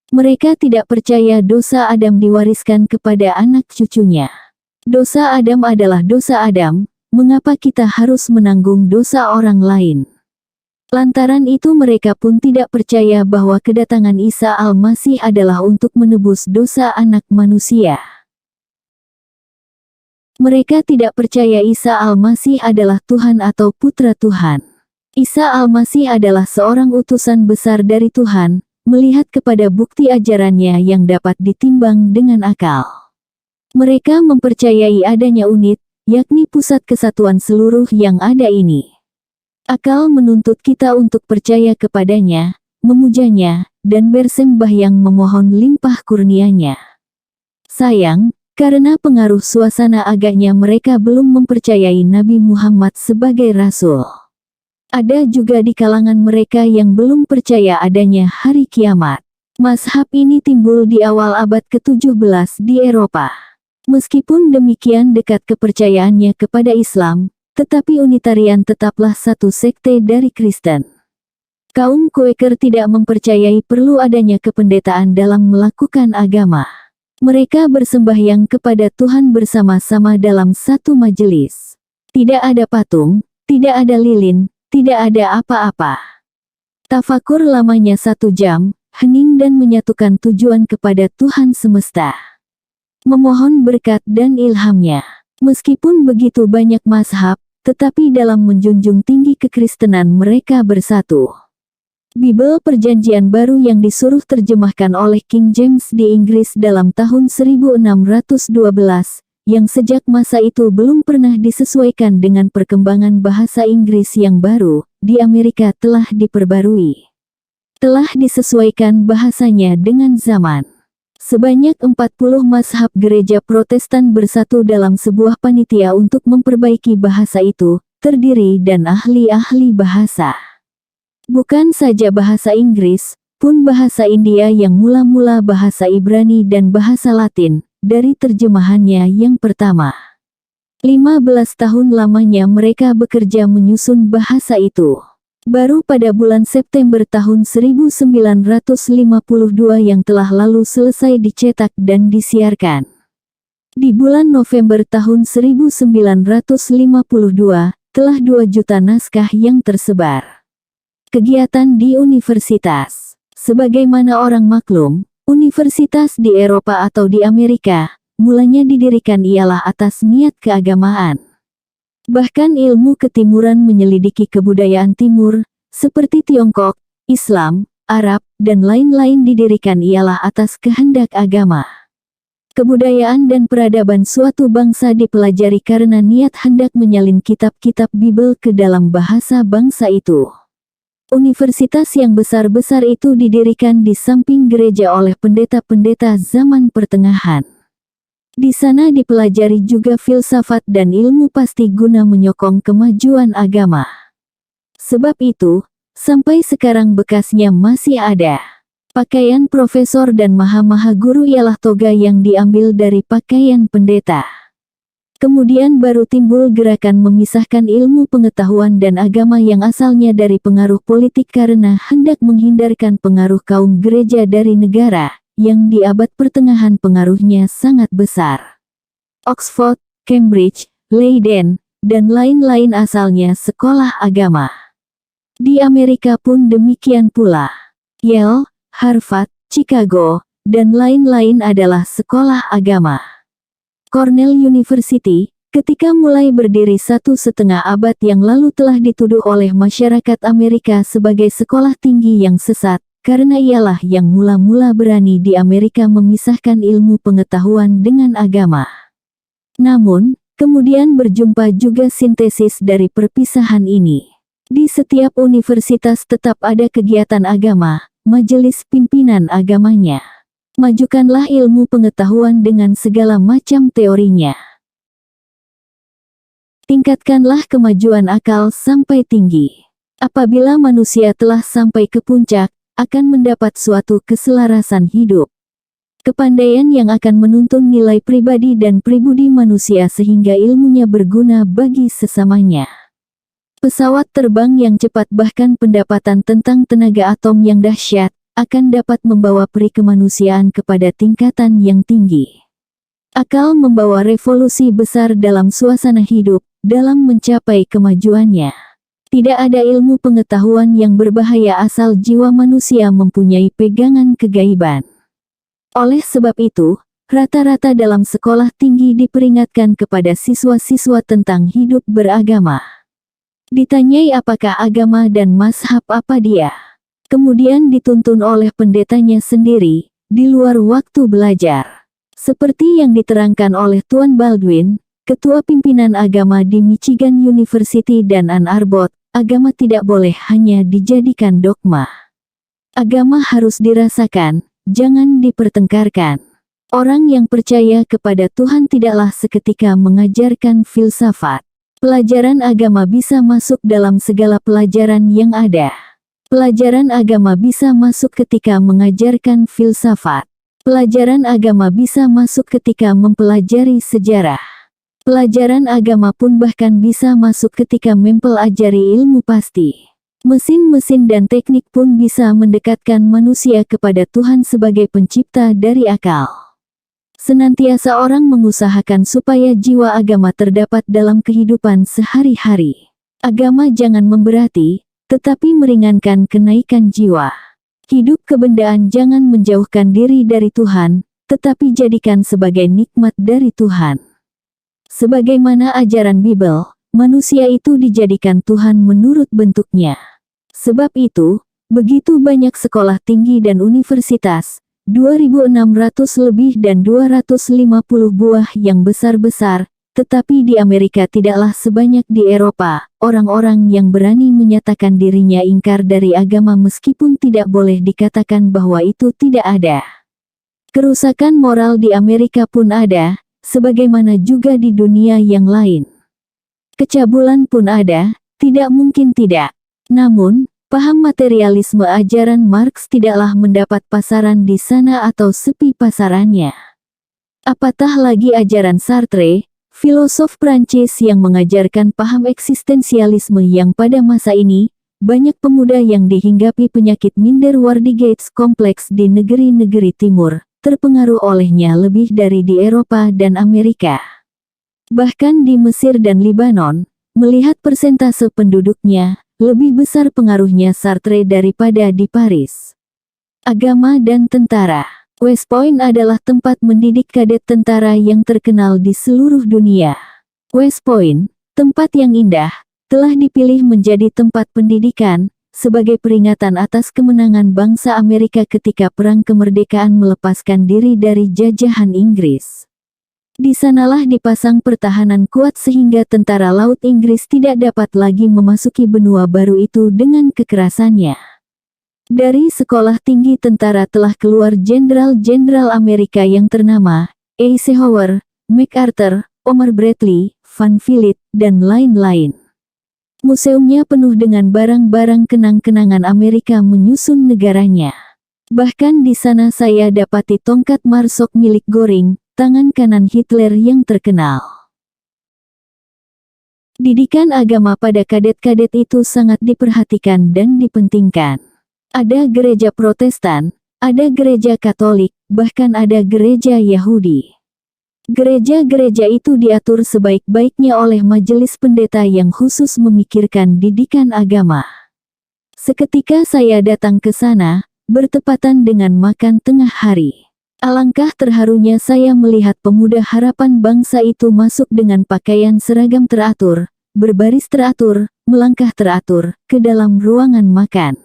Mereka tidak percaya dosa Adam diwariskan kepada anak cucunya. Dosa Adam adalah dosa Adam, mengapa kita harus menanggung dosa orang lain? Lantaran itu mereka pun tidak percaya bahwa kedatangan Isa Al-Masih adalah untuk menebus dosa anak manusia. Mereka tidak percaya Isa Al-Masih adalah Tuhan atau Putra Tuhan. Isa Al-Masih adalah seorang utusan besar dari Tuhan, melihat kepada bukti ajarannya yang dapat ditimbang dengan akal. Mereka mempercayai adanya unit, yakni pusat kesatuan seluruh yang ada ini. Akal menuntut kita untuk percaya kepadanya, memujanya, dan bersembahyang memohon limpah kurnia-Nya. Sayang, karena pengaruh suasana agaknya mereka belum mempercayai Nabi Muhammad sebagai Rasul. Ada juga di kalangan mereka yang belum percaya adanya hari kiamat. Mazhab ini timbul di awal abad ke-17 di Eropa. Meskipun demikian dekat kepercayaannya kepada Islam, tetapi Unitarian tetaplah satu sekte dari Kristen. Kaum Quaker tidak mempercayai perlu adanya kependetaan dalam melakukan agama. Mereka bersembahyang kepada Tuhan bersama-sama dalam satu majelis. Tidak ada patung, tidak ada lilin, tidak ada apa-apa. Tafakur lamanya 1 jam, hening dan menyatukan tujuan kepada Tuhan semesta. Memohon berkat dan ilhamnya. Meskipun begitu banyak mazhab, tetapi dalam menjunjung tinggi kekristenan mereka bersatu. Bible Perjanjian Baru yang disuruh terjemahkan oleh King James di Inggris dalam tahun 1612, yang sejak masa itu belum pernah disesuaikan dengan perkembangan bahasa Inggris yang baru, di Amerika telah diperbarui. Telah disesuaikan bahasanya dengan zaman. Sebanyak 40 mazhab gereja Protestan bersatu dalam sebuah panitia untuk memperbaiki bahasa itu, terdiri dan ahli-ahli bahasa. Bukan saja bahasa Inggris, pun bahasa India yang mula-mula bahasa Ibrani dan bahasa Latin, dari terjemahannya yang pertama. 15 tahun lamanya mereka bekerja menyusun bahasa itu. Baru pada bulan September tahun 1952 yang telah lalu selesai dicetak dan disiarkan. Di bulan November tahun 1952, telah 2 juta naskah yang tersebar. Kegiatan di universitas. Sebagaimana orang maklum, universitas di Eropa atau di Amerika, mulanya didirikan ialah atas niat keagamaan. Bahkan ilmu ketimuran menyelidiki kebudayaan timur, seperti Tiongkok, Islam, Arab, dan lain-lain didirikan ialah atas kehendak agama. Kebudayaan dan peradaban suatu bangsa dipelajari karena niat hendak menyalin kitab-kitab Bible ke dalam bahasa bangsa itu. Universitas yang besar-besar itu didirikan di samping gereja oleh pendeta-pendeta zaman pertengahan. Di sana dipelajari juga filsafat dan ilmu pasti guna menyokong kemajuan agama. Sebab itu, sampai sekarang bekasnya masih ada. Pakaian profesor dan maha-maha guru ialah toga yang diambil dari pakaian pendeta. Kemudian baru timbul gerakan memisahkan ilmu pengetahuan dan agama yang asalnya dari pengaruh politik karena hendak menghindarkan pengaruh kaum gereja dari negara, yang di abad pertengahan pengaruhnya sangat besar. Oxford, Cambridge, Leiden, dan lain-lain asalnya sekolah agama. Di Amerika pun demikian pula. Yale, Harvard, Chicago, dan lain-lain adalah sekolah agama. Cornell University, ketika mulai berdiri 1,5 abad yang lalu telah dituduh oleh masyarakat Amerika sebagai sekolah tinggi yang sesat, karena ialah yang mula-mula berani di Amerika memisahkan ilmu pengetahuan dengan agama. Namun, kemudian berjumpa juga sintesis dari perpisahan ini. Di setiap universitas tetap ada kegiatan agama, majelis pimpinan agamanya. Majukanlah ilmu pengetahuan dengan segala macam teorinya. Tingkatkanlah kemajuan akal sampai tinggi. Apabila manusia telah sampai ke puncak, akan mendapat suatu keselarasan hidup. Kepandaian yang akan menuntun nilai pribadi dan pribudi manusia sehingga ilmunya berguna bagi sesamanya. Pesawat terbang yang cepat bahkan pendapatan tentang tenaga atom yang dahsyat, akan dapat membawa peri kemanusiaan kepada tingkatan yang tinggi. Akal membawa revolusi besar dalam suasana hidup, dalam mencapai kemajuannya. Tidak ada ilmu pengetahuan yang berbahaya asal jiwa manusia mempunyai pegangan kegaiban. Oleh sebab itu, rata-rata dalam sekolah tinggi diperingatkan kepada siswa-siswa tentang hidup beragama. Ditanyai apakah agama dan mazhab apa dia. Kemudian dituntun oleh pendetanya sendiri, di luar waktu belajar. Seperti yang diterangkan oleh Tuan Baldwin, ketua pimpinan agama di Michigan University dan Ann Arbor, agama tidak boleh hanya dijadikan dogma. Agama harus dirasakan, jangan dipertengkarkan. Orang yang percaya kepada Tuhan tidaklah seketika mengajarkan filsafat. Pelajaran agama bisa masuk dalam segala pelajaran yang ada. Pelajaran agama bisa masuk ketika mengajarkan filsafat. Pelajaran agama bisa masuk ketika mempelajari sejarah. Pelajaran agama pun bahkan bisa masuk ketika mempelajari ilmu pasti. Mesin-mesin dan teknik pun bisa mendekatkan manusia kepada Tuhan sebagai pencipta dari akal. Senantiasa orang mengusahakan supaya jiwa agama terdapat dalam kehidupan sehari-hari. Agama jangan memberati, tetapi meringankan kenaikan jiwa. Hidup kebendaan jangan menjauhkan diri dari Tuhan, tetapi jadikan sebagai nikmat dari Tuhan. Sebagaimana ajaran Bible, manusia itu dijadikan Tuhan menurut bentuknya. Sebab itu, Begitu banyak sekolah tinggi dan universitas, 2.600 lebih dan 250 buah yang besar-besar, tetapi di Amerika tidaklah sebanyak di Eropa, orang-orang yang berani menyatakan dirinya ingkar dari agama meskipun tidak boleh dikatakan bahwa itu tidak ada. Kerusakan moral di Amerika pun ada, sebagaimana juga di dunia yang lain. Kecabulan pun ada, tidak mungkin tidak. Namun, paham materialisme ajaran Marx tidaklah mendapat pasaran di sana atau sepi pasarannya. Apatah lagi ajaran Sartre, filosof Prancis yang mengajarkan paham eksistensialisme yang pada masa ini, banyak pemuda yang dihinggapi penyakit Minder-Wardigate kompleks di negeri-negeri timur, terpengaruh olehnya lebih dari di Eropa dan Amerika. Bahkan di Mesir dan Libanon, melihat persentase penduduknya, lebih besar pengaruhnya Sartre daripada di Paris. Agama dan tentara. West Point adalah tempat mendidik kadet tentara yang terkenal di seluruh dunia. West Point, tempat yang indah, telah dipilih menjadi tempat pendidikan, sebagai peringatan atas kemenangan bangsa Amerika ketika Perang Kemerdekaan melepaskan diri dari jajahan Inggris. Di sanalah dipasang pertahanan kuat sehingga tentara laut Inggris tidak dapat lagi memasuki benua baru itu dengan kekerasannya. Dari sekolah tinggi tentara telah keluar jenderal-jenderal Amerika yang ternama, Eisenhower, MacArthur, Omar Bradley, Van Vliet, dan lain-lain. Museumnya penuh dengan barang-barang kenang-kenangan Amerika menyusun negaranya. Bahkan di sana saya dapati tongkat marsok milik Göring, tangan kanan Hitler yang terkenal. Didikan agama pada kadet-kadet itu sangat diperhatikan dan dipentingkan. Ada gereja Protestan, ada gereja Katolik, bahkan ada gereja Yahudi. Gereja-gereja itu diatur sebaik-baiknya oleh majelis pendeta yang khusus memikirkan didikan agama. Seketika saya datang ke sana, bertepatan dengan makan tengah hari. Alangkah terharunya saya melihat pemuda harapan bangsa itu masuk dengan pakaian seragam teratur, berbaris teratur, melangkah teratur, ke dalam ruangan makan.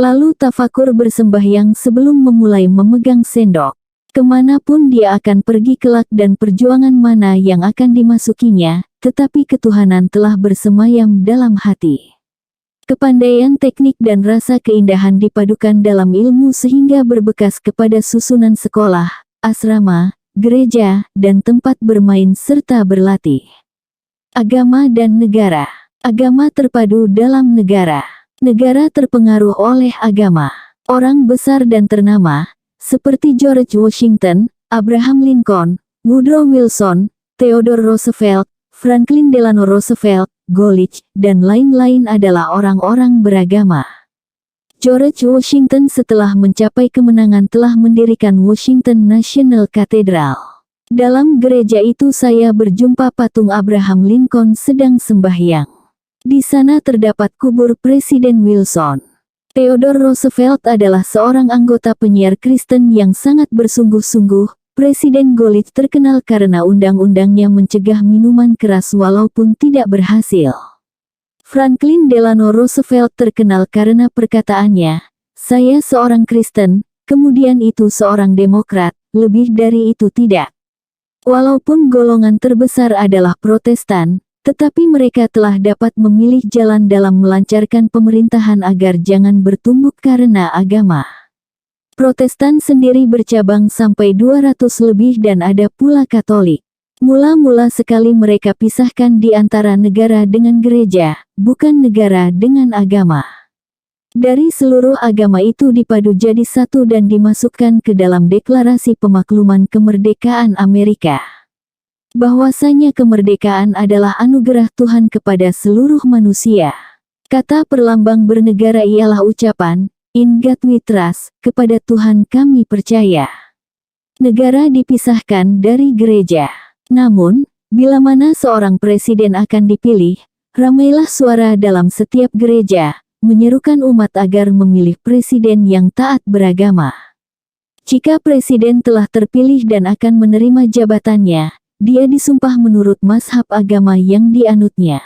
Lalu tafakur bersembahyang sebelum memulai memegang sendok. Kemanapun dia akan pergi kelak dan perjuangan mana yang akan dimasukinya, tetapi ketuhanan telah bersemayam dalam hati. Kepandaian teknik dan rasa keindahan dipadukan dalam ilmu sehingga berbekas kepada susunan sekolah, asrama, gereja, dan tempat bermain serta berlatih. Agama dan negara. Agama terpadu dalam negara. Negara terpengaruh oleh agama. Orang besar dan ternama, seperti George Washington, Abraham Lincoln, Woodrow Wilson, Theodore Roosevelt, Franklin Delano Roosevelt, Golich, dan lain-lain adalah orang-orang beragama. George Washington setelah mencapai kemenangan telah mendirikan Washington National Cathedral. Dalam gereja itu saya berjumpa patung Abraham Lincoln sedang sembahyang. Di sana terdapat kubur Presiden Wilson. Theodore Roosevelt adalah seorang anggota penyiar Kristen yang sangat bersungguh-sungguh. Presiden Golich terkenal karena undang-undangnya mencegah minuman keras walaupun tidak berhasil. Franklin Delano Roosevelt terkenal karena perkataannya, "Saya seorang Kristen," kemudian itu seorang Demokrat, lebih dari itu tidak. Walaupun golongan terbesar adalah Protestan, tetapi mereka telah dapat memilih jalan dalam melancarkan pemerintahan agar jangan bertumbuk karena agama. Protestan sendiri bercabang sampai 200 lebih dan ada pula Katolik. Mula-mula sekali mereka pisahkan di antara negara dengan gereja, bukan negara dengan agama. Dari seluruh agama itu dipadu jadi satu dan dimasukkan ke dalam Deklarasi Pemakluman Kemerdekaan Amerika. Bahwasanya kemerdekaan adalah anugerah Tuhan kepada seluruh manusia. Kata perlambang bernegara ialah ucapan, "In God we trust," kepada Tuhan kami percaya. Negara dipisahkan dari gereja. Namun, bila mana seorang presiden akan dipilih, ramailah suara dalam setiap gereja, menyerukan umat agar memilih presiden yang taat beragama. Jika presiden telah terpilih dan akan menerima jabatannya, dia disumpah menurut mazhab agama yang dianutnya.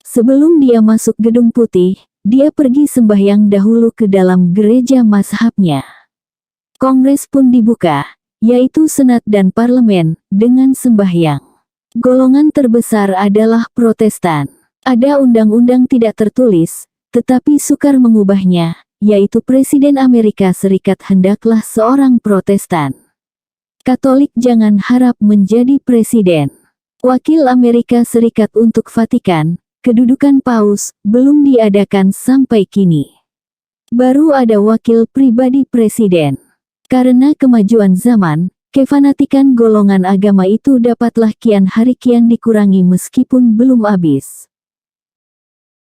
Sebelum dia masuk Gedung Putih, dia pergi sembahyang dahulu ke dalam gereja mazhabnya. Kongres pun dibuka, yaitu Senat dan Parlemen, dengan sembahyang. Golongan terbesar adalah Protestan. Ada undang-undang tidak tertulis, tetapi sukar mengubahnya, yaitu Presiden Amerika Serikat hendaklah seorang Protestan. Katolik jangan harap menjadi presiden. Wakil Amerika Serikat untuk Vatikan, kedudukan paus, belum diadakan sampai kini. Baru ada wakil pribadi presiden. Karena kemajuan zaman, kefanatikan golongan agama itu dapatlah kian hari kian dikurangi meskipun belum habis.